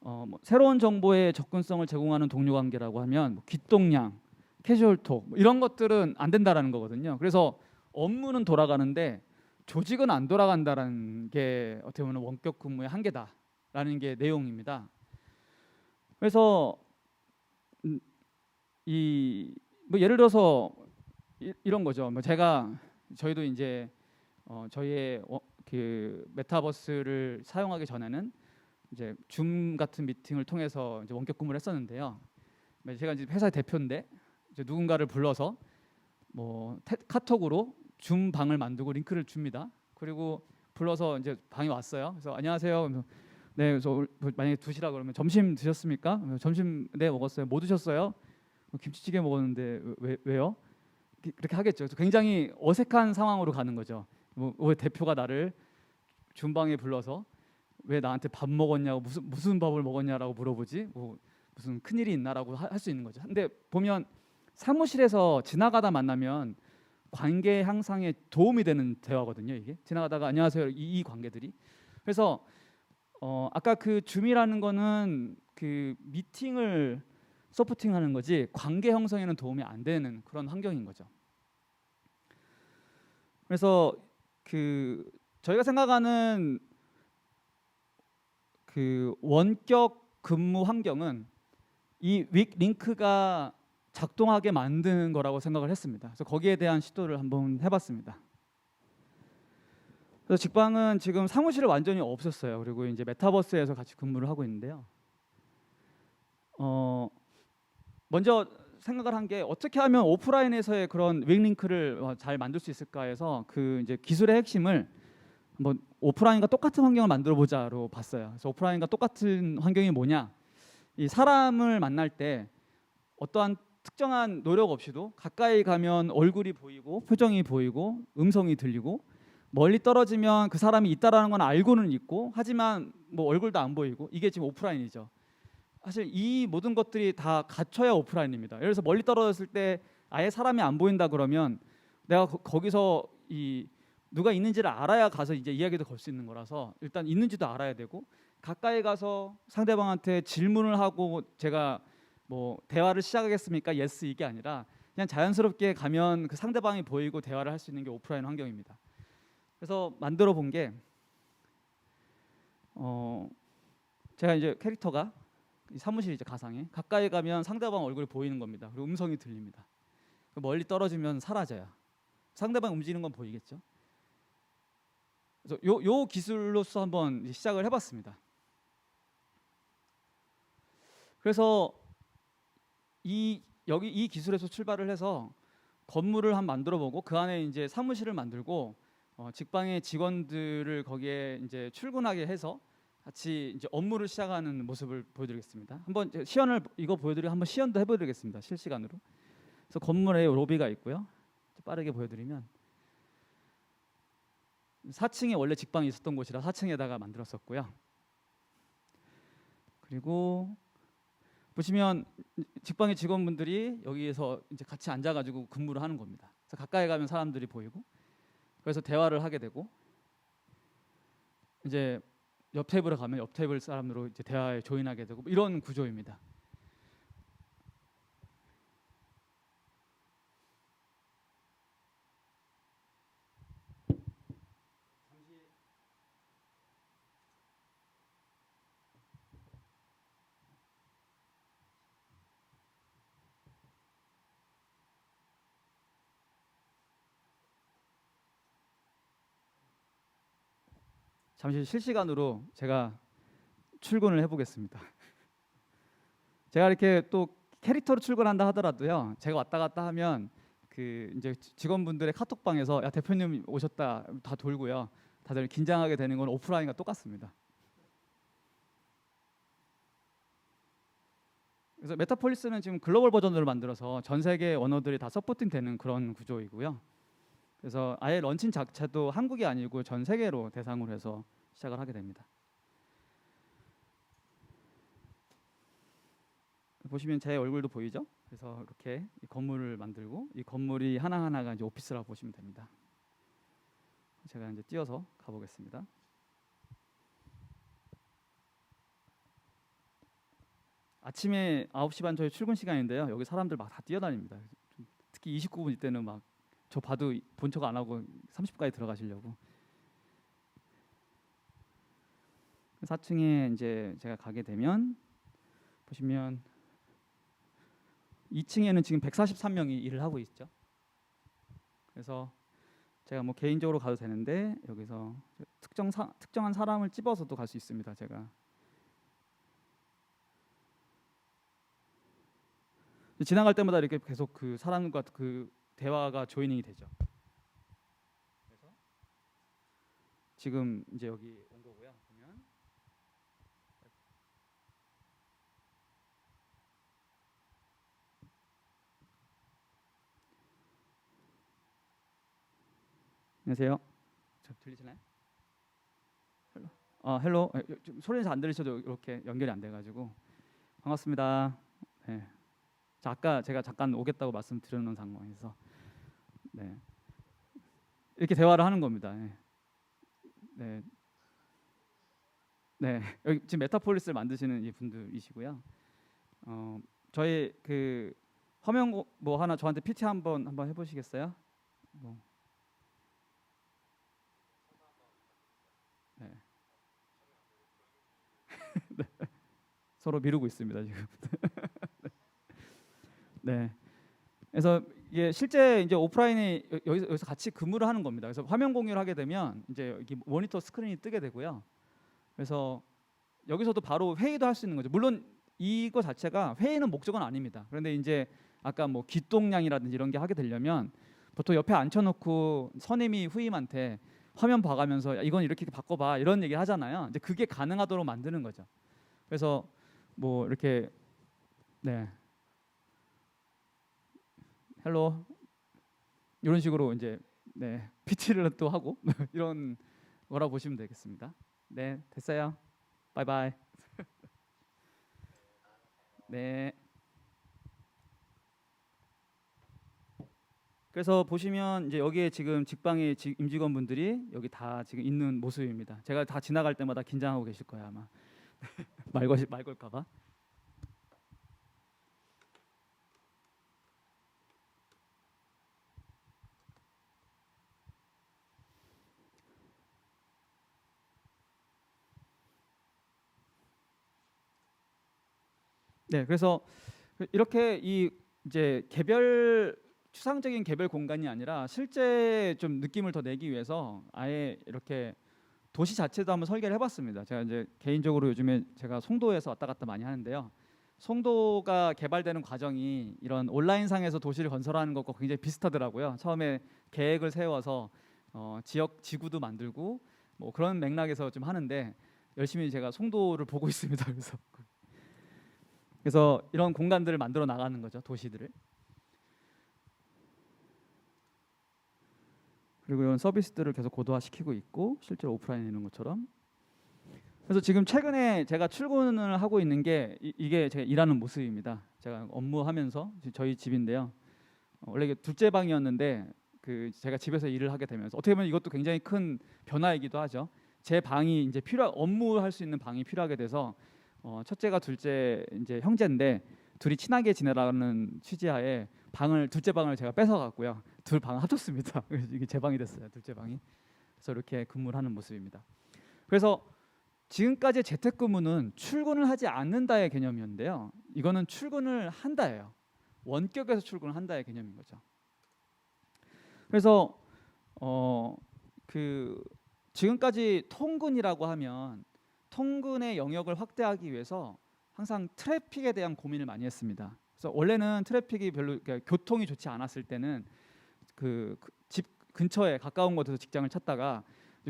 뭐 새로운 정보에 접근성을 제공하는 동료 관계라고 하면 뭐 귓동냥, 캐주얼톡 뭐 이런 것들은 안 된다라는 거거든요. 그래서 업무는 돌아가는데 조직은 안 돌아간다라는 게 어떻게 보면 원격 근무의 한계다라는 게 내용입니다. 그래서 이 뭐 예를 들어서 이런 거죠. 뭐 저희도 이제 저희의 그 메타버스를 사용하기 전에는 이제 줌 같은 미팅을 통해서 이제 원격 근무를 했었는데요. 제가 이제 회사의 대표인데 이제 누군가를 불러서 뭐 카톡으로 줌 방을 만들고 링크를 줍니다. 그리고 불러서 이제 방에 왔어요. 그래서 안녕하세요. 네, 그래서 만약에 드시라 그러면 점심 드셨습니까? 점심 네 먹었어요. 뭐 드셨어요? 김치찌개 먹었는데 왜요? 그렇게 하겠죠. 그래서 굉장히 어색한 상황으로 가는 거죠. 왜 대표가 나를 줌방에 불러서 왜 나한테 밥 먹었냐고 무슨 밥을 먹었냐라고 물어보지? 뭐 무슨 큰일이 있나라고 할 수 있는 거죠. 근데 보면 사무실에서 지나가다 만나면 관계 향상에 도움이 되는 대화거든요. 이게 지나가다가 안녕하세요 이 관계들이. 그래서 아까 그 줌이라는 거는 그 미팅을 서포팅하는 거지 관계 형성에는 도움이 안 되는 그런 환경인 거죠. 그래서 그 저희가 생각하는 그 원격 근무 환경은 이 윅 링크가 작동하게 만드는 거라고 생각을 했습니다. 그래서 거기에 대한 시도를 한번 해봤습니다. 그래서 직방은 지금 사무실을 완전히 없앴어요. 그리고 이제 메타버스에서 같이 근무를 하고 있는데요. 먼저 생각을 한 게 어떻게 하면 오프라인에서의 그런 윅 링크를 잘 만들 수 있을까 해서 그 이제 기술의 핵심을 한번 오프라인과 똑같은 환경을 만들어 보자로 봤어요. 그래서 오프라인과 똑같은 환경이 뭐냐? 이 사람을 만날 때 어떠한 특정한 노력 없이도 가까이 가면 얼굴이 보이고 표정이 보이고 음성이 들리고, 멀리 떨어지면 그 사람이 있다라는 건 알고는 있고 하지만 뭐 얼굴도 안 보이고, 이게 지금 오프라인이죠. 사실 이 모든 것들이 다 갖춰야 오프라인입니다. 예를 들어서 멀리 떨어졌을 때 아예 사람이 안 보인다 그러면 내가 거기서 이 누가 있는지를 알아야 가서 이제 이야기도 걸 수 있는 거라서 일단 있는지도 알아야 되고, 가까이 가서 상대방한테 질문을 하고 제가 뭐 대화를 시작하겠습니까? 예스 이게 아니라 그냥 자연스럽게 가면 그 상대방이 보이고 대화를 할 수 있는 게 오프라인 환경입니다. 그래서 만들어 본 게 제가 이제 캐릭터가 사무실 이제 가상에 가까이 가면 상대방 얼굴이 보이는 겁니다. 그리고 음성이 들립니다. 멀리 떨어지면 사라져요. 상대방 움직이는 건 보이겠죠. 그래서 요 기술로서 한번 시작을 해봤습니다. 그래서 이 기술에서 출발을 해서 건물을 한번 만들어보고 그 안에 이제 사무실을 만들고 직방의 직원들을 거기에 이제 출근하게 해서 같이 이제 업무를 시작하는 모습을 보여드리겠습니다. 한번 이거 보여드리고 한번 시연도 해보드리겠습니다. 실시간으로. 그래서 건물에 로비가 있고요. 빠르게 보여드리면 4층에 원래 직방이 있었던 곳이라 4층에다가 만들었었고요. 그리고 보시면 직방의 직원분들이 여기에서 이제 같이 앉아가지고 근무를 하는 겁니다. 그래서 가까이 가면 사람들이 보이고, 그래서 대화를 하게 되고, 이제 옆 테이블에 가면 옆 테이블 사람으로 이제 대화에 조인하게 되고, 이런 구조입니다. 잠시 실시간으로 제가 출근을 해보겠습니다. 제가 이렇게 또 캐릭터로 출근한다 하더라도요, 제가 왔다 갔다 하면 그 이제 직원분들의 카톡방에서 야 대표님 오셨다 다 돌고요. 다들 긴장하게 되는 건 오프라인과 똑같습니다. 그래서 메타폴리스는 지금 글로벌 버전으로 만들어서 전 세계 언어들이 다 서포팅 되는 그런 구조이고요. 그래서 아예 런칭 자체도 한국이 아니고 전 세계로 대상으로 해서 시작을 하게 됩니다. 보시면 제 얼굴도 보이죠? 그래서 이렇게 이 건물을 만들고 이 건물이 하나하나가 이제 오피스라고 보시면 됩니다. 제가 이제 뛰어서 가보겠습니다. 아침에 9시 반 저희 출근 시간인데요. 여기 사람들 막 다 뛰어다닙니다. 특히 29분 이때는 막 저 봐도 본척 안 하고 30분까지 들어가시려고. 4층에 이제 제가 가게 되면 보시면 2층에는 지금 143명이 일을 하고 있죠. 그래서 제가 뭐 개인적으로 가도 되는데 여기서 특정한 사람을 집어서도 갈 수 있습니다. 제가 지나갈 때마다 이렇게 계속 그 사람과 그 대화가 조이닝이 되죠. 그래서 지금 이제 여기 온 거고요. 보면 안녕하세요. 저 들리시나요? 헬로. 헬로. 소리는 잘 안 들리셔도 이렇게 연결이 안 돼가지고 반갑습니다. 네. 자, 아까 제가 잠깐 오겠다고 말씀드렸는 상황에서 네. 이렇게 대화를 하는 겁니다. 네. 네. 네. 여기 지금 메타폴리스를 만드시는 이 분들이시고요. 저희 그 화면 뭐 하나 저한테 PT 한번 해보시겠어요? 뭐. 네. 네. 서로 미루고 있습니다 지금. 네. 그래서 이게 실제 이제 오프라인에 여기서 같이 근무를 하는 겁니다. 그래서 화면 공유를 하게 되면 이제 여기 모니터 스크린이 뜨게 되고요. 그래서 여기서도 바로 회의도 할 수 있는 거죠. 물론 이거 자체가 회의는 목적은 아닙니다. 그런데 이제 아까 뭐 기동량이라든지 이런 게 하게 되려면 보통 옆에 앉혀놓고 선임이 후임한테 화면 봐가면서 야, 이건 이렇게 바꿔봐 이런 얘기 하잖아요. 이제 그게 가능하도록 만드는 거죠. 그래서 뭐 이렇게 네. 헬로 이런 식으로 이제 네 PT를 또 하고 이런 거라고 보시면 되겠습니다. 네 됐어요. 바이바이. 네. 그래서 보시면 이제 여기에 지금 직방의 임직원분들이 여기 다 지금 있는 모습입니다. 제가 다 지나갈 때마다 긴장하고 계실 거예요 아마. 말 걸까봐. 네, 그래서 이렇게 이 이제 추상적인 개별 공간이 아니라 실제 좀 느낌을 더 내기 위해서 아예 이렇게 도시 자체도 한번 설계를 해봤습니다. 제가 이제 개인적으로 요즘에 제가 송도에서 왔다 갔다 많이 하는데요. 송도가 개발되는 과정이 이런 온라인상에서 도시를 건설하는 것과 굉장히 비슷하더라고요. 처음에 계획을 세워서 지역 지구도 만들고 뭐 그런 맥락에서 좀 하는데 열심히 제가 송도를 보고 있습니다. 그래서 이런 공간들을 만들어 나가는 거죠, 도시들을. 그리고 이런 서비스들을 계속 고도화시키고 있고 실제로 오프라인에 있는 것처럼. 그래서 지금 최근에 제가 출근을 하고 있는 게 이게 제가 일하는 모습입니다. 제가 업무하면서 저희 집인데요. 원래 이게 둘째 방이었는데 그 제가 집에서 일을 하게 되면서 어떻게 보면 이것도 굉장히 큰 변화이기도 하죠. 제 방이 이제 업무할 수 있는 방이 필요하게 돼서 첫째가 둘째 이제 형제인데 둘이 친하게 지내라는 취지하에 둘째 방을 제가 뺏어 갔고요. 둘 방을 합쳤습니다. 이게 제 방이 됐어요. 둘째 방이. 그래서 이렇게 근무를 하는 모습입니다. 그래서 지금까지 재택근무는 출근을 하지 않는다의 개념이었는데요. 이거는 출근을 한다예요. 원격에서 출근을 한다의 개념인 거죠. 그래서 지금까지 통근이라고 하면 통근의 영역을 확대하기 위해서 항상 트래픽에 대한 고민을 많이 했습니다. 그래서 원래는 트래픽이 별로 그러니까 교통이 좋지 않았을 때는 집 근처에 가까운 곳에서 직장을 찾다가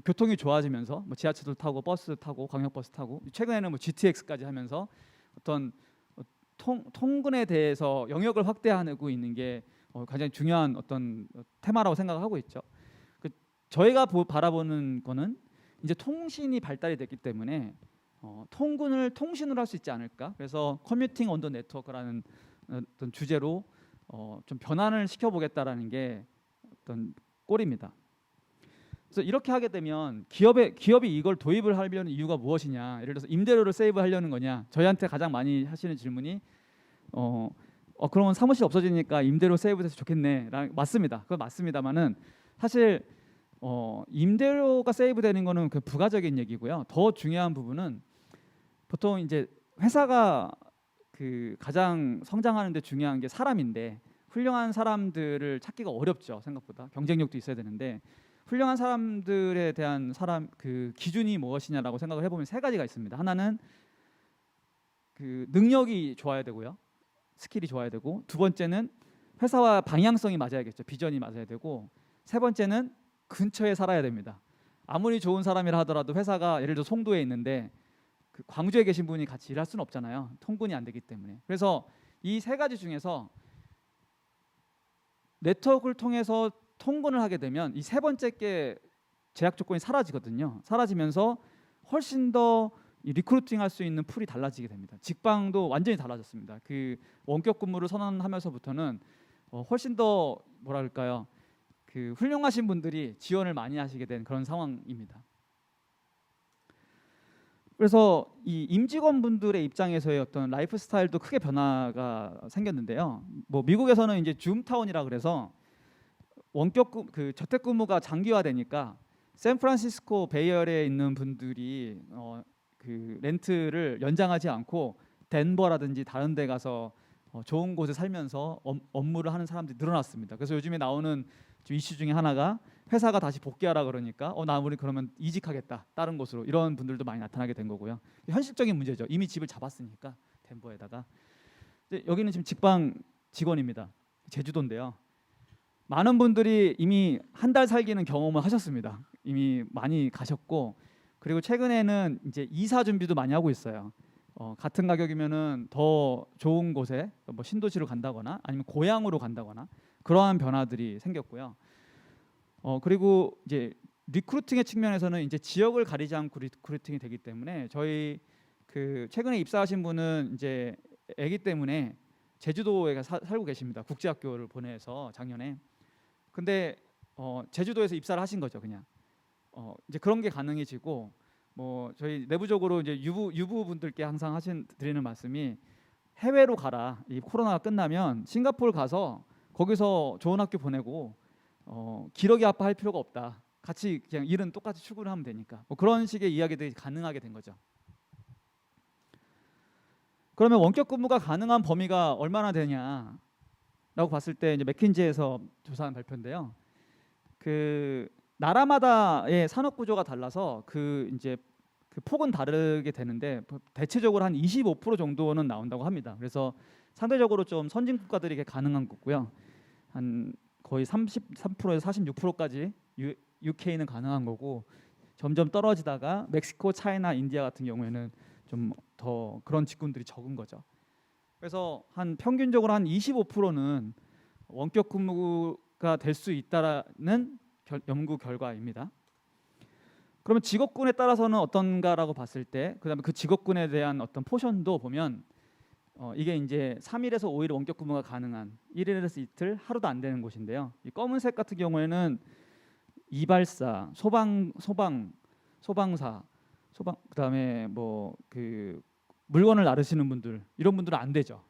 교통이 좋아지면서 뭐 지하철 타고 버스 타고 광역버스 타고 최근에는 뭐 GTX까지 하면서 어떤 통근에 대해서 영역을 확대하고 있는 게 가장 중요한 어떤 테마라고 생각하고 있죠. 저희가 바라보는 거는 이제 통신이 발달이 됐기 때문에 통근을 통신으로 할 수 있지 않을까. 그래서 커뮤팅 온 더 네트워크라는 어떤 주제로 좀 변환을 시켜보겠다라는 게 어떤 꼴입니다. 그래서 이렇게 하게 되면 기업이 이걸 도입을 하려는 이유가 무엇이냐. 예를 들어서 임대료를 세이브하려는 거냐. 저희한테 가장 많이 하시는 질문이 그러면 사무실 없어지니까 임대료 세이브돼서 좋겠네. 맞습니다. 그건 맞습니다만은 사실 임대료가 세이브되는 거는 그 부가적인 얘기고요. 더 중요한 부분은 보통 이제 회사가 그 가장 성장하는 데 중요한 게 사람인데 훌륭한 사람들을 찾기가 어렵죠. 생각보다 경쟁력도 있어야 되는데 훌륭한 사람들에 대한 그 기준이 무엇이냐라고 생각을 해보면 세 가지가 있습니다. 하나는 그 능력이 좋아야 되고요, 스킬이 좋아야 되고, 두 번째는 회사와 방향성이 맞아야겠죠. 비전이 맞아야 되고, 세 번째는 근처에 살아야 됩니다. 아무리 좋은 사람이라 하더라도 회사가 예를 들어 송도에 있는데 그 광주에 계신 분이 같이 일할 수는 없잖아요. 통근이 안 되기 때문에. 그래서 이 세 가지 중에서 네트워크를 통해서 통근을 하게 되면 이 세 번째 게 제약 조건이 사라지거든요. 사라지면서 훨씬 더 리크루팅 할 수 있는 풀이 달라지게 됩니다. 직방도 완전히 달라졌습니다. 그 원격 근무를 선언하면서부터는 훨씬 더 뭐랄까요, 그 훌륭하신 분들이 지원을 많이 하시게 된 그런 상황입니다. 그래서 이 임직원분들의 입장에서의 어떤 라이프 스타일도 크게 변화가 생겼는데요. 뭐 미국에서는 이제 줌타운이라 그래서 원격 그 재택근무가 장기화되니까 샌프란시스코 베이어리에 있는 분들이 그 렌트를 연장하지 않고 덴버라든지 다른 데 가서 좋은 곳에 살면서 업무를 하는 사람들이 늘어났습니다. 그래서 요즘에 나오는 이슈 중에 하나가 회사가 다시 복귀하라 그러니까 나 우리 그러면 이직하겠다 다른 곳으로, 이런 분들도 많이 나타나게 된 거고요. 현실적인 문제죠. 이미 집을 잡았으니까 덴버에다가. 여기는 지금 직방 직원입니다. 제주도인데요. 많은 분들이 이미 한 달 살기는 경험을 하셨습니다. 이미 많이 가셨고, 그리고 최근에는 이제 이사 준비도 많이 하고 있어요. 같은 가격이면은 더 좋은 곳에 뭐 신도시로 간다거나 아니면 고향으로 간다거나 그러한 변화들이 생겼고요. 그리고 이제 리크루팅의 측면에서는 이제 지역을 가리지 않고 리크루팅이 되기 때문에 저희 그 최근에 입사하신 분은 이제 아기 때문에 제주도에 살고 계십니다. 국제학교를 보내서 작년에. 근데 제주도에서 입사를 하신 거죠, 그냥. 이제 그런 게 가능해지고, 뭐 저희 내부적으로 이제 유부분들께 항상 드리는 말씀이 해외로 가라. 이 코로나가 끝나면 싱가포르 가서 거기서 좋은 학교 보내고 기러기 아빠 할 필요가 없다. 같이 그냥 일은 똑같이 출근을 하면 되니까. 뭐 그런 식의 이야기들이 가능하게 된 거죠. 그러면 원격 근무가 가능한 범위가 얼마나 되냐라고 봤을 때 이제 맥킨지에서 조사한 발표인데요. 그 나라마다의 산업 구조가 달라서 그 이제 그 폭은 다르게 되는데 대체적으로 한 25% 정도는 나온다고 합니다. 그래서 상대적으로 좀 선진 국가들이 가능한 거고요. 한 거의 33%에서 46%까지 UK는 가능한 거고, 점점 떨어지다가 멕시코, 차이나, 인디아 같은 경우에는 좀 더 그런 직군들이 적은 거죠. 그래서 한 평균적으로 한 25%는 원격 근무가 될 수 있다라는 연구 결과입니다. 그러면 직업군에 따라서는 어떤가라고 봤을 때, 그다음에 그 직업군에 대한 어떤 포션도 보면 이게 이제 3일에서 5일 원격 근무가 가능한 1일에서 이틀 하루도 안 되는 곳인데요. 이 검은색 같은 경우에는 이발사, 소방사, 그다음에 뭐 그 물건을 나르시는 분들, 이런 분들은 안 되죠.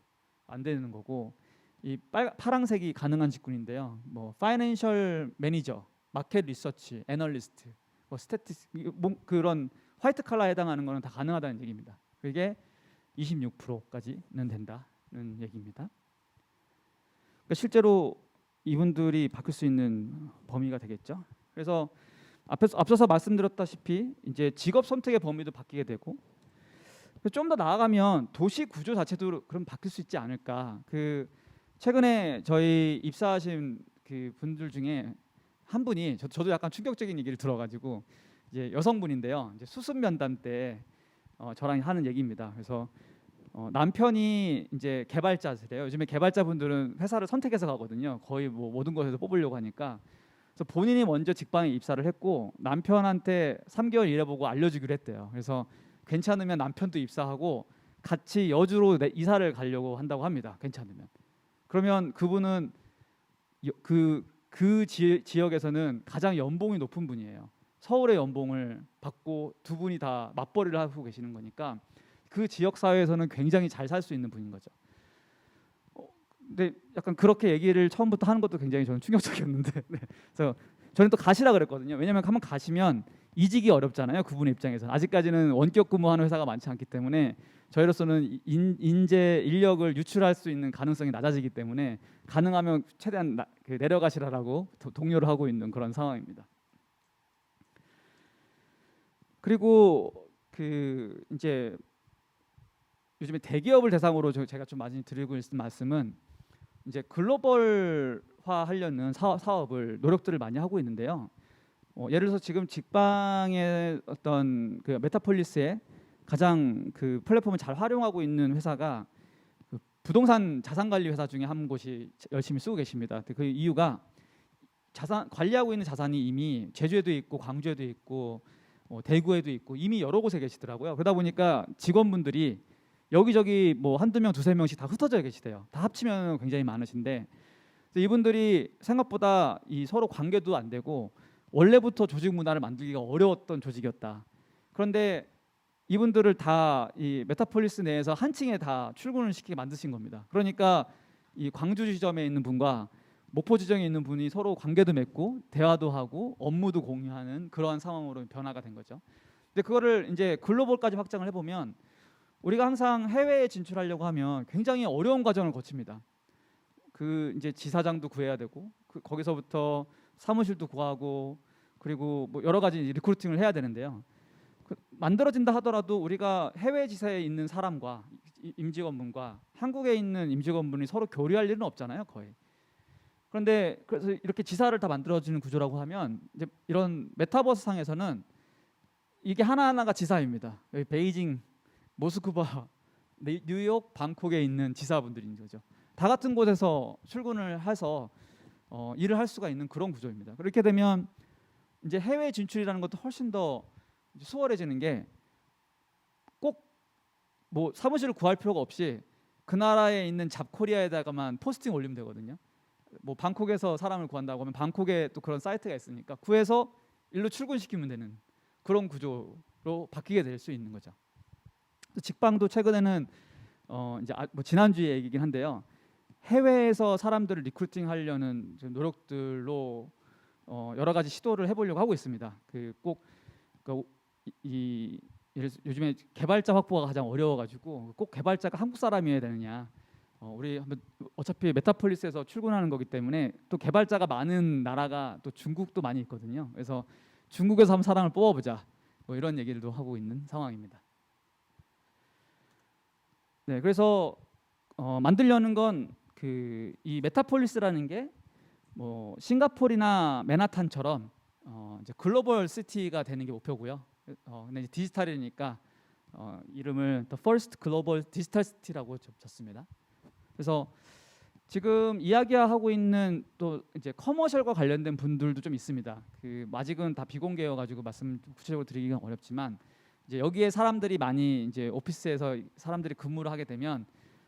안 되는 거고, 이 파란색이 가능한 직군인데요. 뭐 파이낸셜 매니저, 마켓 리서치, 애널리스트, 뭐 스태티스, 그런 화이트 칼라에 해당하는 거는 다 가능하다는 얘기입니다. 그게 26%까지는 된다는 얘기입니다. 그러니까 실제로 이분들이 바뀔 수 있는 범위가 되겠죠. 그래서 앞서서 말씀드렸다시피 이제 직업 선택의 범위도 바뀌게 되고, 좀 더 나아가면 도시 구조 자체도 그럼 바뀔 수 있지 않을까. 그 최근에 저희 입사하신 그 분들 중에 한 분이 저도 약간 충격적인 얘기를 들어가지고 이제 여성분인데요. 이제 수습 면담 때 저랑 하는 얘기입니다. 그래서 남편이 이제 개발자세요. 요즘에 개발자분들은 회사를 선택해서 가거든요. 거의 뭐 모든 곳에서 뽑으려고 하니까. 그래서 본인이 먼저 직방에 입사를 했고 남편한테 3개월 일해보고 알려주기로 했대요. 그래서 괜찮으면 남편도 입사하고 같이 여주로 이사를 가려고 한다고 합니다. 괜찮으면. 그러면 그분은 그 지역에서는 가장 연봉이 높은 분이에요. 서울의 연봉을 받고 두 분이 다 맞벌이를 하고 계시는 거니까 그 지역 사회에서는 굉장히 잘 살 수 있는 분인 거죠. 근데 약간 그렇게 얘기를 처음부터 하는 것도 굉장히 저는 충격적이었는데 네. 그래서 저는 또 가시라 그랬거든요. 왜냐하면 한번 가시면 이직이 어렵잖아요. 그분의 입장에서는 아직까지는 원격 근무하는 회사가 많지 않기 때문에 저희로서는 인재 인력을 유출할 수 있는 가능성이 낮아지기 때문에 가능하면 최대한 내려가시라라고 독려를 하고 있는 그런 상황입니다. 그리고 그 이제 요즘에 대기업을 대상으로 제가 좀 많이 드리고 있는 말씀은 이제 글로벌화 하려는 사업을 노력들을 많이 하고 있는데요. 예를 들어서 지금 직방의 어떤 그 메타폴리스에 가장 그 플랫폼을 잘 활용하고 있는 회사가 그 부동산 자산 관리 회사 중에 한 곳이 열심히 쓰고 계십니다. 그 이유가 자산 관리하고 있는 자산이 이미 제주에도 있고 광주에도 있고 대구에도 있고 이미 여러 곳에 계시더라고요. 그러다 보니까 직원분들이 여기저기 뭐 한두 명, 두세 명씩 다 흩어져 계시대요. 다 합치면 굉장히 많으신데 이분들이 생각보다 이 서로 관계도 안 되고 원래부터 조직 문화를 만들기가 어려웠던 조직이었다. 그런데 이분들을 다 이 메타폴리스 내에서 한 층에 다 출근을 시키게 만드신 겁니다. 그러니까 이 광주 지점에 있는 분과 목포 지점에 있는 분이 서로 관계도 맺고 대화도 하고 업무도 공유하는 그러한 상황으로 변화가 된 거죠. 근데 그거를 이제 글로벌까지 확장을 해보면 우리가 항상 해외에 진출하려고 하면 굉장히 어려운 과정을 거칩니다. 그 이제 지사장도 구해야 되고 거기서부터 사무실도 구하고 그리고 뭐 여러 가지 리크루팅을 해야 되는데요. 만들어진다 하더라도 우리가 해외 지사에 있는 사람과 임직원분과 한국에 있는 임직원분이 서로 교류할 일은 없잖아요, 거의. 그런데 그래서 이렇게 지사를 다 만들어지는 구조라고 하면 이제 이런 메타버스 상에서는 이게 하나하나가 지사입니다. 여기 베이징, 모스크바, 뉴욕, 방콕에 있는 지사분들인 거죠. 다 같은 곳에서 출근을 해서 일을 할 수가 있는 그런 구조입니다. 그렇게 되면 이제 해외 진출이라는 것도 훨씬 더 수월해지는 게 꼭 뭐 사무실을 구할 필요가 없이 그 나라에 있는 잡코리아에다가만 포스팅 올리면 되거든요. 뭐 방콕에서 사람을 구한다고 하면 방콕에 또 그런 사이트가 있으니까 구해서 일로 출근시키면 되는 그런 구조로 바뀌게 될 수 있는 거죠. 직방도 최근에는 이제 뭐 지난주에 얘기긴 한데요. 해외에서 사람들을 리크루팅하려는 노력들로 여러 가지 시도를 해보려고 하고 있습니다. 요즘에 개발자 확보가 가장 어려워가지고 꼭 개발자가 한국 사람이어야 되느냐. 우리 어차피 메타폴리스에서 출근하는 거기 때문에 또 개발자가 많은 나라가 또 중국도 많이 있거든요. 그래서 중국에서 한번 사람을 뽑아보자. 뭐 이런 얘기들도 하고 있는 상황입니다. 네, 그래서 만들려는 건 이 메타폴리스라는 게 뭐 싱가포르나 맨하탄처럼 이제 글로벌 시티가 되는 게 목표고요. 근데 이제 디지털이니까 이름을 The First Global Digital City라고 줬습니다. 그래서 지금 이야기하고 있는 또 이제 커머셜과 관련된 분들도 좀 있습니다. 아직은 다 비공개여가지고 말씀 구체적으로 드리기가 어렵지만 이제 여기에 사람들이 많이 이제 오피스에서 사람들이 근무를 하게 되면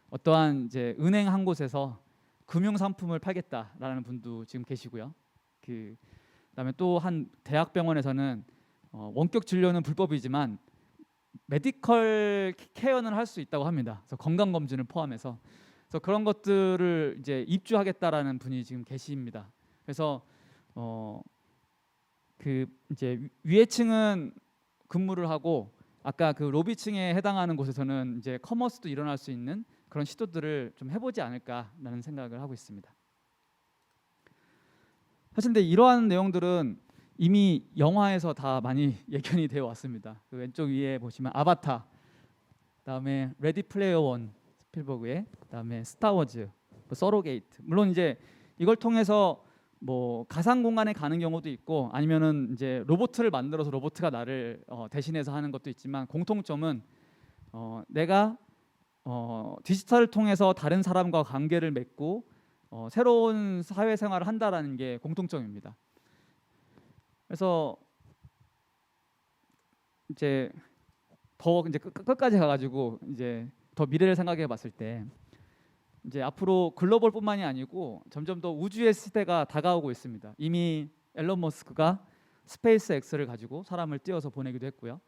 어떠한 이제 은행 한 곳에서 금융 상품을 팔겠다라는 분도 지금 계시고요. 그다음에 또 한 대학병원에서는 원격 진료는 불법이지만 메디컬 케어는 할 수 있다고 합니다. 그래서 건강 검진을 포함해서 그래서 그런 것들을 이제 입주하겠다라는 분이 지금 계십니다. 그래서 이제 위에 층은 근무를 하고 아까 그 로비층에 해당하는 곳에서는 이제 커머스도 일어날 수 있는 그런 시도들을 좀 해보지 않을까라는 생각을 하고 있습니다. 사실 근데 이러한 내용들은 이미 영화에서 다 많이 예견이 되어 왔습니다. 그 왼쪽 위에 보시면 아바타, 그다음에 레디 플레이어 원 스필버그의, 그다음에 스타워즈, 서로게이트. 물론 이제 이걸 통해서 뭐 가상 공간에 가는 경우도 있고 아니면은 이제 로봇을 만들어서 로봇가 나를 대신해서 하는 것도 있지만 공통점은 내가 디지털을 통해서 다른 사람과 관계를 맺고 새로운 사회생활을 한다라는 게 공통점입니다. 그래서 이제 더 이제 끝까지 가가지고 이제 더 미래를 생각해 봤을 때 이제 앞으로 글로벌뿐만이 아니고 점점 더 우주의 시대가 다가오고 있습니다. 이미 앨런 머스크가 스페이스 X를 가지고 사람을 띄워서 보내기도 했고요.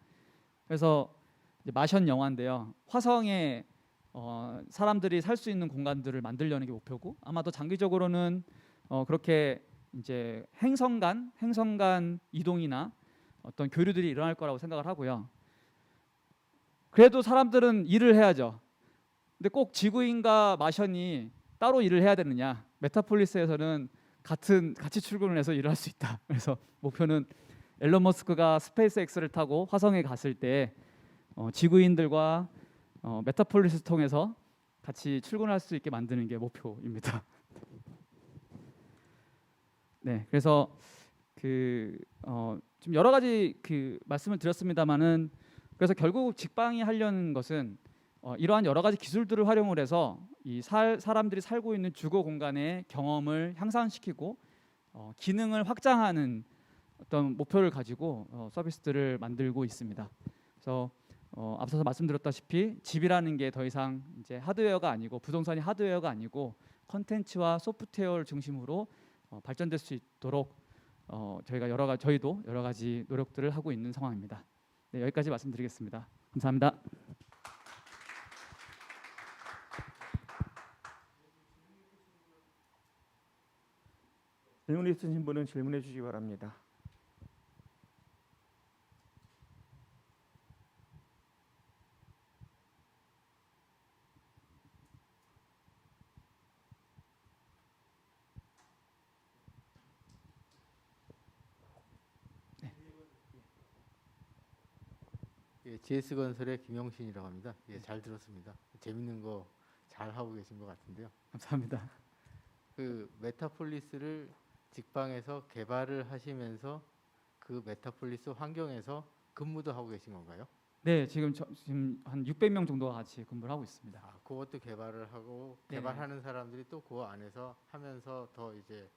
그래서 이제 마션 영화인데요. 화성에 사람들이 살 수 있는 공간들을 만들려는 게 목표고 아마도 장기적으로는 그렇게 이제 행성 간 이동이나 어떤 교류들이 일어날 거라고 생각을 하고요. 그래도 사람들은 일을 해야죠. 근데 꼭 지구인과 마션이 따로 일을 해야 되느냐? 메타폴리스에서는 같이 출근을 해서 일을 할 수 있다. 그래서 목표는 앨런 머스크가 스페이스 X를 타고 화성에 갔을 때 지구인들과 메타폴리스 통해서 같이 출근할 수 있게 만드는 게 목표입니다. 네, 그래서 좀 여러 가지 말씀을 드렸습니다만은 그래서 결국 직방이 하려는 것은 이러한 여러 가지 기술들을 활용을 해서 이 사람들이 살고 있는 주거 공간의 경험을 향상시키고 기능을 확장하는 어떤 목표를 가지고 서비스들을 만들고 있습니다. 그래서 앞서서 말씀드렸다시피 집이라는 게 더 이상 이제 하드웨어가 아니고 부동산이 하드웨어가 아니고 컨텐츠와 소프트웨어를 중심으로 발전될 수 있도록 저희도 여러 가지 노력들을 하고 있는 상황입니다. 네, 여기까지 말씀드리겠습니다. 감사합니다. 질문 있으신 분은 질문해 주시기 바랍니다. 예, GS건설의 김영신이라고 합니다. 예, 잘 들었습니다. 재밌는 거 잘 하고 계신 것 같은데요. 감사합니다. 그 메타폴리스를 직방에서 개발을 하시면서 그 메타폴리스 환경에서 근무도 하고 계신 건가요? 네, 지금 한 600명 정도가 같이 근무를 하고 있습니다. 아, 그것도 개발을 하고 네. 개발하는 사람들이 또 그 안에서 하면서 더 이제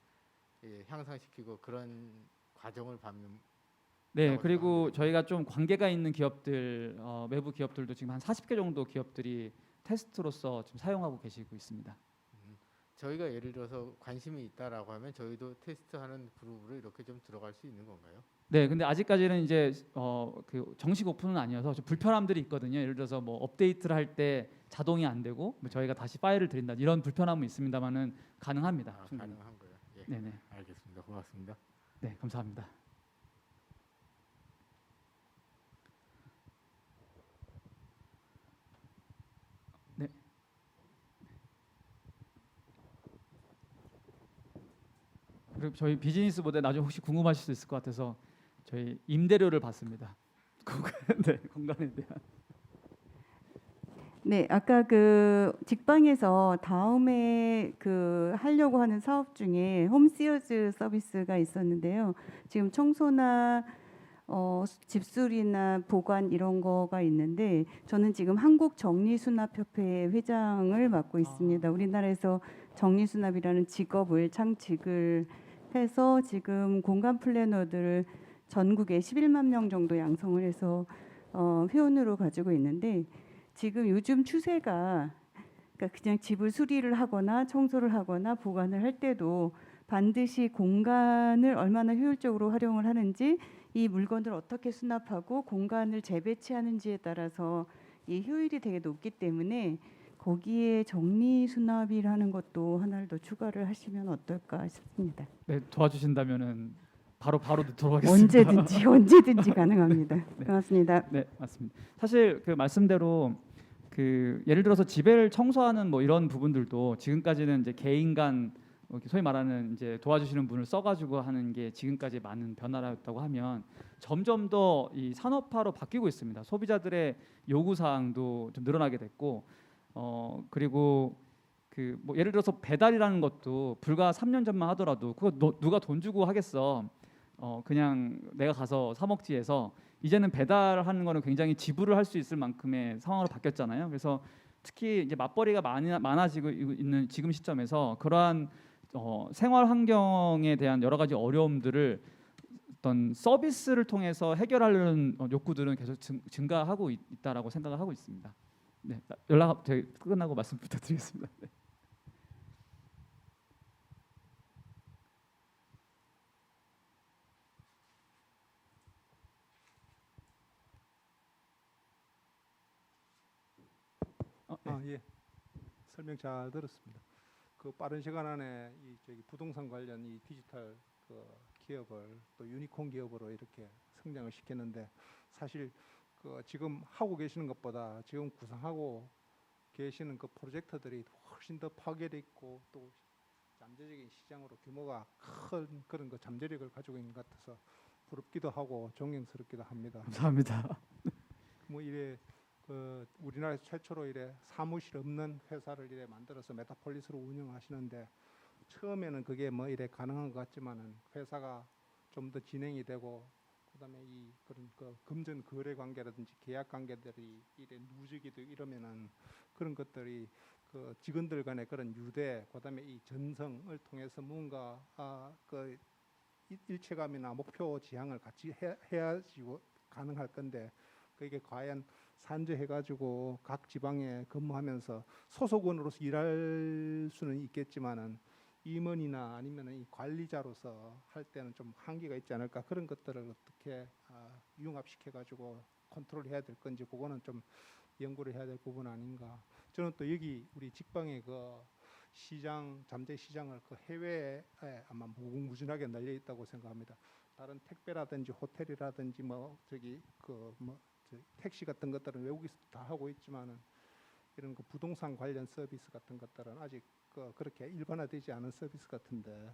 향상시키고 그런 과정을 밟는. 네, 그리고 저희가 좀 관계가 있는 기업들, 외부 기업들도 지금 한 40개 정도 기업들이 테스트로서 지금 사용하고 계시고 있습니다. 저희가 예를 들어서 관심이 있다라고 하면 저희도 테스트하는 그룹으로 이렇게 좀 들어갈 수 있는 건가요? 네, 근데 아직까지는 이제 정식 오픈은 아니어서 좀 불편함들이 있거든요. 예를 들어서 뭐 업데이트를 할 때 자동이 안 되고 뭐 저희가 다시 파일을 드린다 이런 불편함은 있습니다만은 가능합니다. 아, 가능한 거예요. 예. 네네. 알겠습니다. 고맙습니다. 네, 감사합니다. 네. 그리고 저희 비즈니스 모델 나중에 혹시 궁금하실 수 있을 것 같아서 저희 임대료를 받습니다. 공간에 대한. 네, 아까 그 직방에서 다음에 그 하려고 하는 사업 중에 홈시어즈 서비스가 있었는데요. 지금 청소나 집수리나 보관 이런 거가 있는데 저는 지금 한국정리수납협회 회장을 맡고 있습니다. 우리나라에서 정리수납이라는 직업을 창직을 해서 지금 공간 플래너들을 전국에 11만 명 정도 양성을 해서 회원으로 가지고 있는데 지금 요즘 추세가 그러니까 그냥 집을 수리를 하거나 청소를 하거나 보관을 할 때도 반드시 공간을 얼마나 효율적으로 활용을 하는지 이 물건을 어떻게 수납하고 공간을 재배치하는지에 따라서 이 효율이 되게 높기 때문에 거기에 정리 수납이라는 것도 하나를 더 추가를 하시면 어떨까 싶습니다. 네, 도와주신다면은 바로 넣도록 하겠습니다. 언제든지 가능합니다. 네. 고맙습니다. 네, 맞습니다. 사실 그 말씀대로 예를 들어서 집을 청소하는 뭐 이런 부분들도 지금까지는 이제 개인 간 소위 말하는 이제 도와주시는 분을 써가지고 하는 게 지금까지 많은 변화였다고 하면 점점 더 이 산업화로 바뀌고 있습니다. 소비자들의 요구 사항도 좀 늘어나게 됐고 그리고 그 뭐 예를 들어서 배달이라는 것도 불과 3년 전만 하더라도 그거 누가 돈 주고 하겠어. 그냥 내가 가서 사 먹지 해서 이제는 배달하는 거는 굉장히 지불을 할 수 있을 만큼의 상황으로 바뀌었잖아요. 그래서 특히 이제 맞벌이가 많아지고 있는 지금 시점에서 그러한 생활 환경에 대한 여러 가지 어려움들을 어떤 서비스를 통해서 해결하려는 욕구들은 계속 증가하고 있다라고 생각을 하고 있습니다. 네, 연락 저희 끝나고 말씀 부탁드리겠습니다. 네. 네. 예. 설명 잘 들었습니다. 그 빠른 시간 안에 이 저기 부동산 관련 이 디지털 그 기업을 또 유니콘 기업으로 이렇게 성장을 시켰는데 사실 그 지금 하고 계시는 것보다 지금 구상하고 계시는 그 프로젝트들이 훨씬 더 파괴력 있고 또 잠재적인 시장으로 규모가 큰 그런 그 잠재력을 가지고 있는 것 같아서 부럽기도 하고 존경스럽기도 합니다. 감사합니다. 뭐 이래 그 우리나라 최초로 이래 사무실 없는 회사를 이래 만들어서 메타폴리스로 운영하시는데 처음에는 그게 뭐 이래 가능한 것 같지만은 회사가 좀 더 진행이 되고 그다음에 이 그런 그 금전 거래 관계라든지 계약 관계들이 이래 누적이 되고 이러면은 그런 것들이 그 직원들 간의 그런 유대 그다음에 이 전성을 통해서 뭔가 그 일체감이나 목표 지향을 같이 해야지고 가능할 건데 그게 과연 산재해가지고 각 지방에 근무하면서 소속원으로서 일할 수는 있겠지만은 임원이나 아니면은 이 관리자로서 할 때는 좀 한계가 있지 않을까 그런 것들을 어떻게 융합시켜가지고 컨트롤해야 될 건지 그거는 좀 연구를 해야 될 부분 아닌가. 저는 또 여기 우리 직방의 그 시장 잠재 시장을 그 해외에 아마 무궁무진하게 널려 있다고 생각합니다. 다른 택배라든지 호텔이라든지 뭐 저기 그 뭐 택시 같은 것들은 외국에서 다 하고 있지만은 이런 그 부동산 관련 서비스 같은 것들은 아직 그렇게 일반화되지 않은 서비스 같은데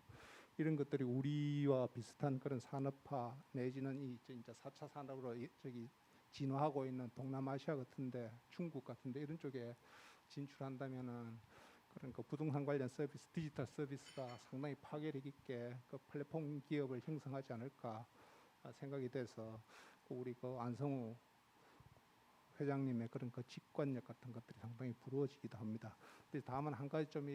이런 것들이 우리와 비슷한 그런 산업화 내지는 이 진짜 4차 산업으로 저기 진화하고 있는 동남아시아 같은데 중국 같은데 이런 쪽에 진출한다면은 그런 그 부동산 관련 서비스, 디지털 서비스가 상당히 파괴력 있게 그 플랫폼 기업을 형성하지 않을까 생각이 돼서 우리 그 안성우 회장님의 그런 그 직관력 같은 것들이 상당히 부러워지기도 합니다. 근데 다만 한 가지 좀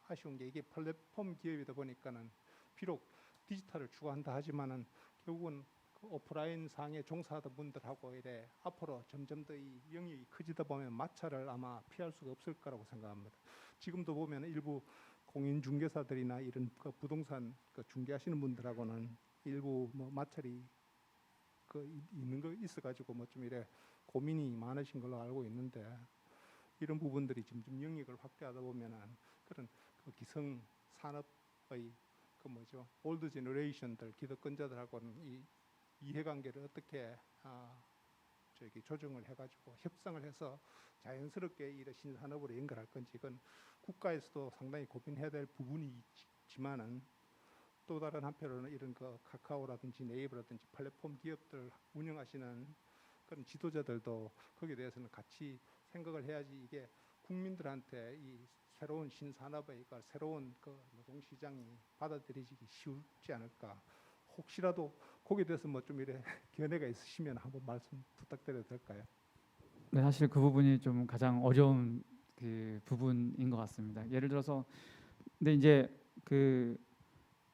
아쉬운 게 이게 플랫폼 기업이다 보니까는 비록 디지털을 추구한다 하지만은 결국은 그 오프라인 상에 종사하던 분들하고 이래 앞으로 점점 더 이 영역이 커지다 보면 마찰을 아마 피할 수가 없을 거라고 생각합니다. 지금도 보면 일부 공인중개사들이나 이런 그 부동산 그 중개하시는 분들하고는 일부 뭐 마찰이 그 있는 거 있어가지고 뭐 좀 이래 고민이 많으신 걸로 알고 있는데 이런 부분들이 점점 영역을 확대하다 보면은 그런 그 기성 산업의 그 뭐죠 올드 제너레이션들 기득권자들하고는 이 이해관계를 어떻게 저기 조정을 해가지고 협상을 해서 자연스럽게 이 신산업으로 연결할 건지 이건 국가에서도 상당히 고민해야 될 부분이 있지만은 또 다른 한편으로는 이런 그 카카오라든지 네이버라든지 플랫폼 기업들 운영하시는 그런 지도자들도 거기에 대해서는 같이 생각을 해야지 이게 국민들한테 이 새로운 신산업의 새로운 그 노동시장이 받아들이기 쉽지 않을까. 혹시라도 거기에 대해서 뭐 좀 이래 견해가 있으시면 한번 말씀 부탁드려도 될까요? 네, 사실 그 부분이 좀 가장 어려운 그 부분인 것 같습니다. 예를 들어서 근데 이제 그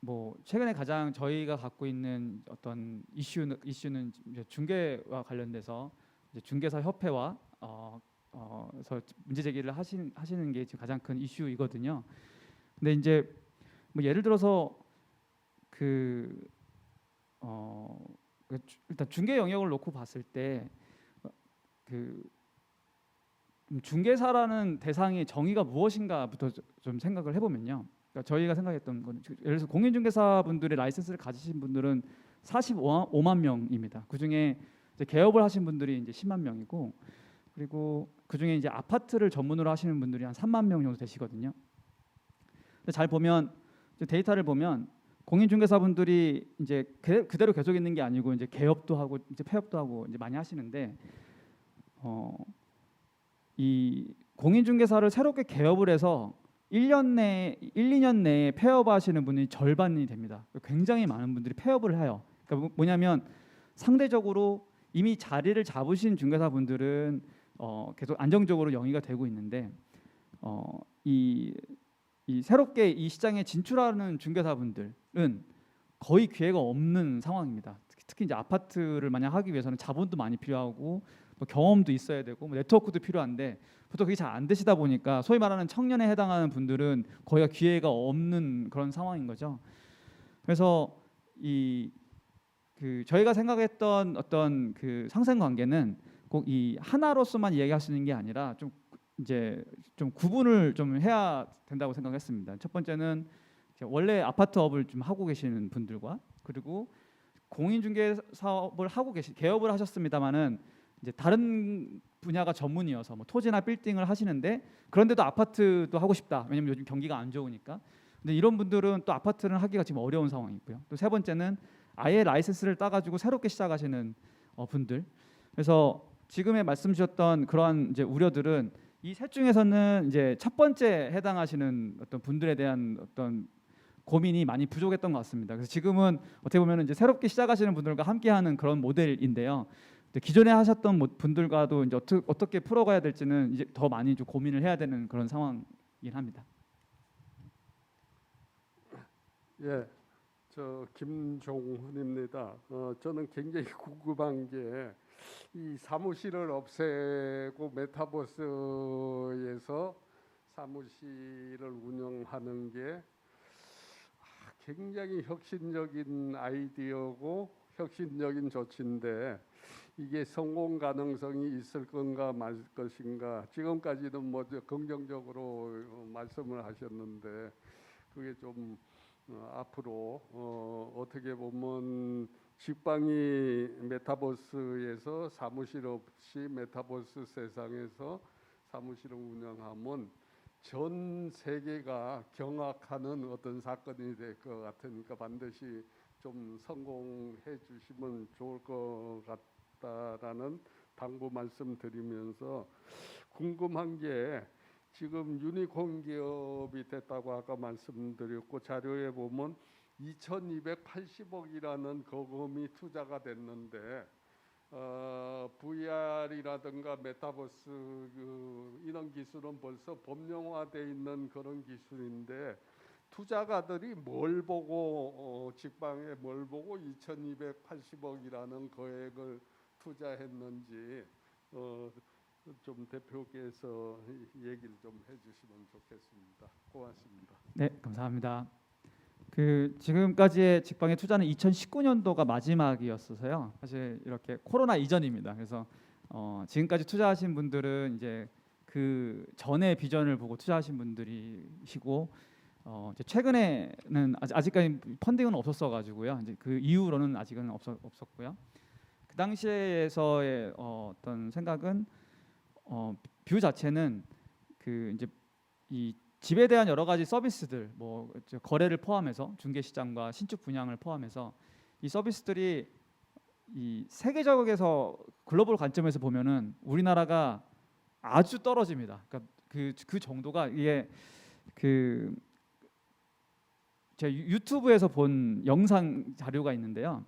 뭐 최근에 가장 저희가 갖고 있는 어떤 이슈는 이제 중개와 관련돼서 이제 중개사 협회와 서 문제 제기를 하시는 게 지금 가장 큰 이슈이거든요. 근데 이제 뭐 예를 들어서 일단 중개 영역을 놓고 봤을 때 중개사라는 대상의 정의가 무엇인가부터 좀 생각을 해보면요. 그러니까 저희가 생각했던 건 예를 들어서 공인중개사분들의 라이센스를 가지신 분들은 45만 명입니다. 그 중에 개업을 하신 분들이 이제 10만 명이고, 그리고 그 중에 이제 아파트를 전문으로 하시는 분들이 한 3만 명 정도 되시거든요. 근데 잘 보면 데이터를 보면 공인중개사분들이 이제 그대로 계속 있는 게 아니고 이제 개업도 하고 이제 폐업도 하고 이제 많이 하시는데 이 공인중개사를 새롭게 개업을 해서 1년 내 1, 2년 내에 폐업 하시는 분이 절반이 됩니다. 굉장히 많은 분들이 폐업을 해요. 그러니까 뭐냐면 상대적으로 이미 자리를 잡으신 중개사분들은 계속 안정적으로 영위가 되고 있는데 이 새롭게 이 시장에 진출하는 중개사분들은 거의 기회가 없는 상황입니다. 특히 이제 아파트를 만약 하기 위해서는 자본도 많이 필요하고 뭐 경험도 있어야 되고 뭐 네트워크도 필요한데 보통 그게 잘 안 되시다 보니까 소위 말하는 청년에 해당하는 분들은 거의가 기회가 없는 그런 상황인 거죠. 그래서 저희가 생각했던 어떤 그 상생 관계는 꼭 이 하나로서만 이야기할 수 있는 게 아니라 좀 구분을 좀 해야 된다고 생각했습니다. 첫 번째는 원래 아파트업을 좀 하고 계시는 분들과 그리고 공인중개 사업을 하고 개업을 하셨습니다만은 이제 다른 분야가 전문이어서 뭐 토지나 빌딩을 하시는데 그런데도 아파트도 하고 싶다. 왜냐면 요즘 경기가 안 좋으니까. 근데 이런 분들은 또 아파트를 하기가 지금 어려운 상황이고요. 또 세 번째는 아예 라이센스를 따가지고 새롭게 시작하시는 분들. 그래서 지금에 말씀 주셨던 그러한 이제 우려들은 이 셋 중에서는 이제 첫 번째 해당하시는 어떤 분들에 대한 어떤 고민이 많이 부족했던 것 같습니다. 그래서 지금은 어떻게 보면 이제 새롭게 시작하시는 분들과 함께하는 그런 모델인데요. 기존에 하셨던 분들과도 이제 어떻게 풀어가야 될지는 이제 더 많이 좀 고민을 해야 되는 그런 상황이긴 합니다. 예, 저 김종훈입니다. 저는 굉장히 궁금한 게 이 사무실을 없애고 메타버스에서 사무실을 운영하는 게 굉장히 혁신적인 아이디어고 혁신적인 조치인데 이게 성공 가능성이 있을 건가 말 것인가 지금까지는 뭐 긍정적으로 말씀을 하셨는데 그게 좀 앞으로 어떻게 보면 직방이 메타버스에서 사무실 없이 메타버스 세상에서 사무실을 운영하면 전 세계가 경악하는 어떤 사건이 될 것 같으니까 반드시 좀 성공해 주시면 좋을 것 같다라는 당부 말씀드리면서 궁금한 게 지금 유니콘 기업이 됐다고 아까 말씀드렸고 자료에 보면 2,280억이라는 거금이 투자가 됐는데 VR이라든가 메타버스 이런 기술은 벌써 법령화돼 있는 그런 기술인데 투자가들이 뭘 보고 직방에 뭘 보고 2,280억이라는 거액을 투자했는지 좀 대표께서 얘기를 좀 해주시면 좋겠습니다. 고맙습니다. 네, 감사합니다. 지금까지의 직방의 투자는 2019년도가 마지막이었어서요. 사실 이렇게 코로나 이전입니다. 그래서 지금까지 투자하신 분들은 이제 그 전의 비전을 보고 투자하신 분들이시고 이제 최근에는 아직까지 펀딩은 없었어 가지고요. 이제 그 이후로는 아직은 없었고요. 그 당시에서의 어떤 생각은 뷰 자체는 이제 이 집에 대한 여러 가지 서비스들, 뭐 거래를 포함해서 중개 시장과 신축 분양을 포함해서 이 서비스들이 이 세계적에서 글로벌 관점에서 보면은 우리나라가 아주 떨어집니다. 그러니까 그 정도가 이게 제가 유튜브에서 본 영상 자료가 있는데요.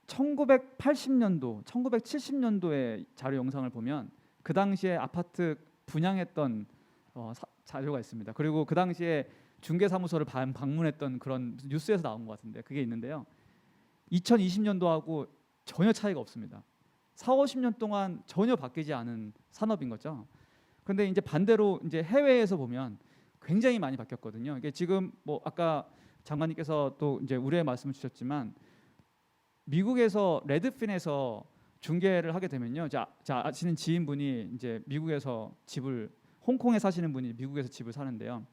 1980년도, 1970년도의 자료 영상을 보면 그 당시에 아파트 분양했던 자료가 있습니다. 그리고 그 당시에 중개사무소를 방문했던 그런 뉴스에서 나온 것 같은데 그게 있는데요. 2020년도하고 전혀 차이가 없습니다. 4, 50년 동안 전혀 바뀌지 않은 산업인 거죠. 그런데 이제 반대로 이제 해외에서 보면 굉장히 많이 바뀌었거든요. 이게 지금 뭐 아까 장관님께서 또 이제 우려의 말씀을 주셨지만 미국에서 레드핀에서 중개를 하게 되면요. 아시는 지인분이 이제 미국에서 홍콩에 사시는 분이 미국에서 집을 사는데요.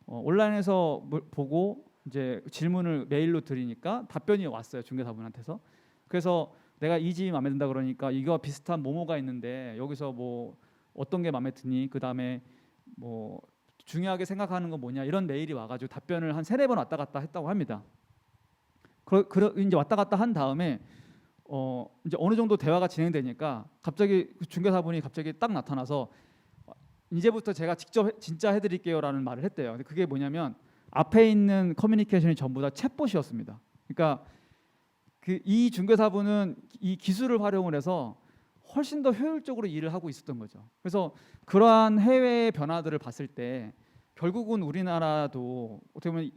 온라인에서 보고 이제 질문을 메일로 드리니까 답변이 왔어요. 중개사분한테서. 그래서 내가 이 집이 마음에 든다 그러니까 이거 비슷한 뭐뭐가 있는데 여기서 뭐 어떤 게 마음에 드니? 그다음에 뭐 중요하게 생각하는 건 뭐냐? 이런 메일이 와가지고 답변을 한 3-4번 왔다 갔다 했다고 합니다. 이제 왔다 갔다 한 다음에 이제 어느 정도 대화가 진행되니까 갑자기 그 중개사분이 갑자기 딱 나타나서 이제부터 제가 직접 진짜 해드릴게요라는 말을 했대요. 근데 그게 뭐냐면 앞에 있는 커뮤니케이션이 전부 다 챗봇이었습니다. 그러니까 이 중개사분은 이 기술을 활용을 해서 훨씬 더 효율적으로 일을 하고 있었던 거죠. 그래서 그러한 해외의 변화들을 봤을 때 결국은 우리나라도 어떻게 보면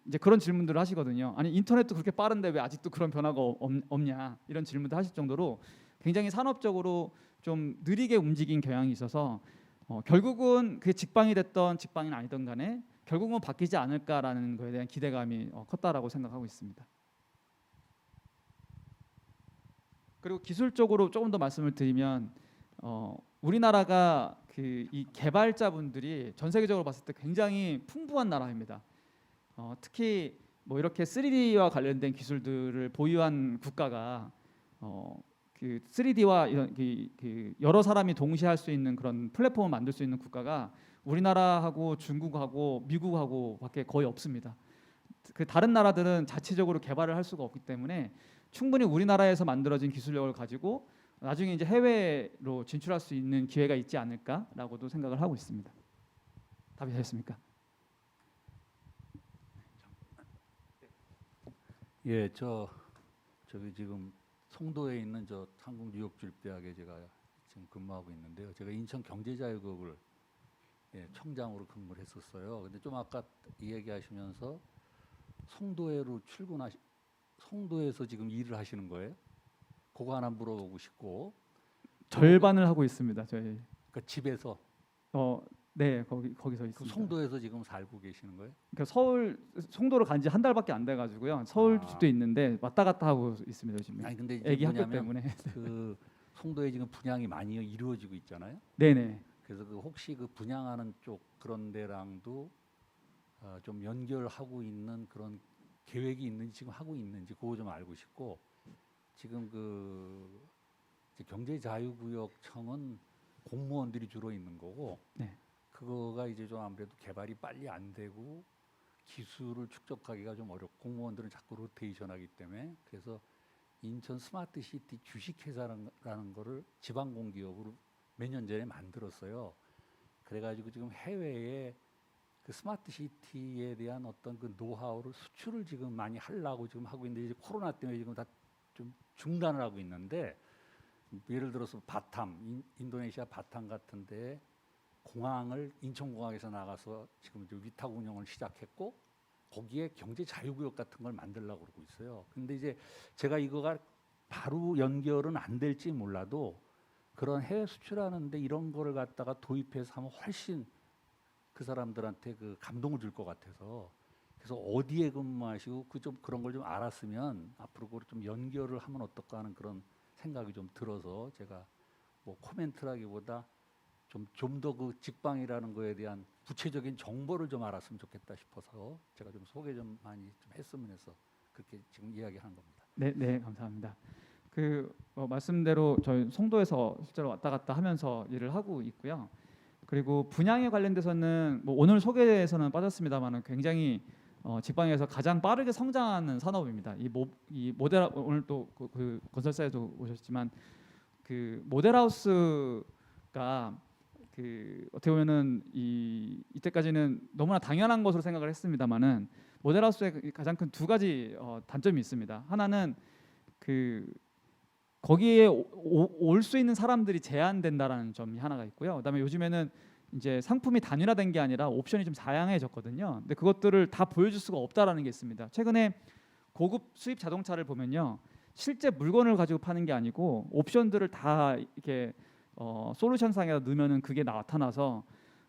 이제 그런 질문들을 하시거든요. 아니 인터넷도 그렇게 빠른데 왜 아직도 그런 변화가 없냐 이런 질문도 하실 정도로 굉장히 산업적으로 좀 느리게 움직인 경향이 있어서 결국은 그게 직방이 됐던 직방이 아니던 간에 결국은 바뀌지 않을까라는 거에 대한 기대감이 컸다라고 생각하고 있습니다. 그리고 기술적으로 조금 더 말씀을 드리면 우리나라가 이 개발자분들이 전 세계적으로 봤을 때 굉장히 풍부한 나라입니다. 특히 뭐 이렇게 3D와 관련된 기술들을 보유한 국가가 그 3D와 이런 여러 사람이 동시에 할 수 있는 그런 플랫폼을 만들 수 있는 국가가 우리나라하고 중국하고 미국하고밖에 거의 없습니다. 그 다른 나라들은 자체적으로 개발을 할 수가 없기 때문에 충분히 우리나라에서 만들어진 기술력을 가지고 나중에 이제 해외로 진출할 수 있는 기회가 있지 않을까라고도 생각을 하고 있습니다. 답이 되셨습니까? 예, 저기 지금 송도에 있는 저 한국뉴욕주립대학에 제가 지금 근무하고 있는데요. 제가 인천경제자유국을 청장으로 근무를 했었어요. 근데 좀 아까 이 얘기하시면서 송도에서 지금 일을 하시는 거예요? 그거 하나 물어보고 싶고. 절반을 하고 있습니다. 저희. 그 집에서. 네, 거기서 있습니다. 그 송도에서 지금 살고 계시는 거예요? 그러니까 송도로 간 지 한 달밖에 안 돼가지고요. 서울도 있는데 왔다 갔다 하고 있습니다 요즘에. 아니 근데 이제 애기 학교 뭐냐면 때문에. 그 송도에 지금 분양이 많이 이루어지고 있잖아요. 네네. 그래서 혹시 그 분양하는 쪽 그런 데랑도 좀 연결하고 있는 그런 계획이 있는지 지금 하고 있는지 그거 좀 알고 싶고, 지금 이제 경제자유구역청은 공무원들이 주로 있는 거고, 네. 그거가 이제 좀 아무래도 개발이 빨리 안 되고 기술을 축적하기가 좀 어렵고 공무원들은 자꾸 로테이션하기 때문에, 그래서 인천 스마트시티 주식회사라는 거를 지방공기업으로 몇 년 전에 만들었어요. 그래가지고 지금 해외에 그 스마트시티에 대한 어떤 그 노하우를 수출을 지금 많이 하려고 지금 하고 있는데, 이제 코로나 때문에 지금 다 좀 중단을 하고 있는데, 예를 들어서 바탐, 인도네시아 바탐 같은데 공항을 인천공항에서 나가서 지금 이제 위탁 운영을 시작했고, 거기에 경제 자유구역 같은 걸 만들려고 그러고 있어요. 근데 이제 제가 이거가 바로 연결은 안 될지 몰라도 그런 해외 수출하는데 이런 거를 갖다가 도입해서 하면 훨씬 그 사람들한테 그 감동을 줄 것 같아서, 그래서 어디에 근무하시고 그런 걸 좀 알았으면 앞으로 그걸 좀 연결을 하면 어떨까 하는 그런 생각이 좀 들어서, 제가 뭐 코멘트라기보다 좀 더 그 직방이라는 거에 대한 구체적인 정보를 좀 알았으면 좋겠다 싶어서 제가 좀 소개 좀 많이 좀 했으면 해서 그렇게 지금 이야기하는 겁니다. 네, 감사합니다. 말씀대로 저희 송도에서 실제로 왔다 갔다 하면서 일을 하고 있고요. 그리고 분양에 관련돼서는 뭐 오늘 소개에서는 빠졌습니다만은 굉장히 직방에서 가장 빠르게 성장하는 산업입니다. 이 모델, 오늘 또 그 건설사에도 오셨지만 그 모델하우스가 어떻게 보면은 이때까지는 너무나 당연한 것으로 생각을 했습니다만은 모델하우스의 가장 큰 두 가지 단점이 있습니다. 하나는 거기에 올 수 있는 사람들이 제한된다라는 점이 하나가 있고요. 그다음에 요즘에는 이제 상품이 단일화된 게 아니라 옵션이 좀 다양해졌거든요. 근데 그것들을 다 보여줄 수가 없다라는 게 있습니다. 최근에 고급 수입 자동차를 보면요, 실제 물건을 가지고 파는 게 아니고 옵션들을 다 이렇게 솔루션상에다 넣으면은 그게 나타나서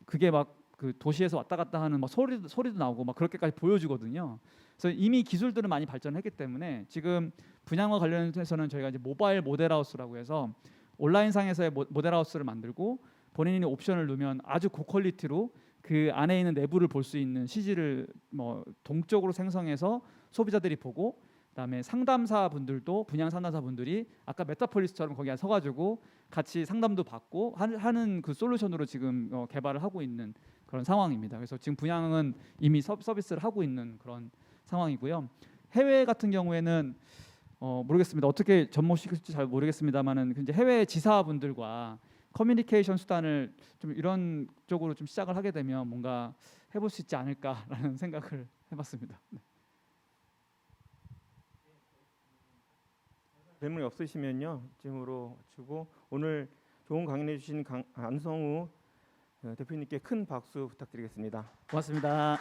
그게 막 그 도시에서 왔다 갔다 하는 막 소리도 나오고 막 그렇게까지 보여주거든요. 그래서 이미 기술들은 많이 발전했기 때문에 지금 분양과 관련해서는 저희가 이제 모바일 모델하우스라고 해서 온라인상에서의 모델하우스를 만들고 본인이 옵션을 넣으면 아주 고퀄리티로 그 안에 있는 내부를 볼 수 있는 CG를 뭐 동적으로 생성해서 소비자들이 보고, 그다음에 상담사 분들도 분양 상담사 분들이 아까 메타폴리스처럼 거기 서가지고 같이 상담도 받고 하는 그 솔루션으로 지금 개발을 하고 있는 그런 상황입니다. 그래서 지금 분양은 이미 서비스를 하고 있는 그런 상황이고요. 해외 같은 경우에는 모르겠습니다. 어떻게 접목시킬지 잘 모르겠습니다만은 이제 해외 지사분들과 커뮤니케이션 수단을 좀 이런 쪽으로 좀 시작을 하게 되면 뭔가 해볼 수 있지 않을까라는 생각을 해봤습니다. 네. 질문이 없으시면요, 이쯤으로 주고 오늘 좋은 강연해 주신 안성우 대표님께 큰 박수 부탁드리겠습니다. 고맙습니다.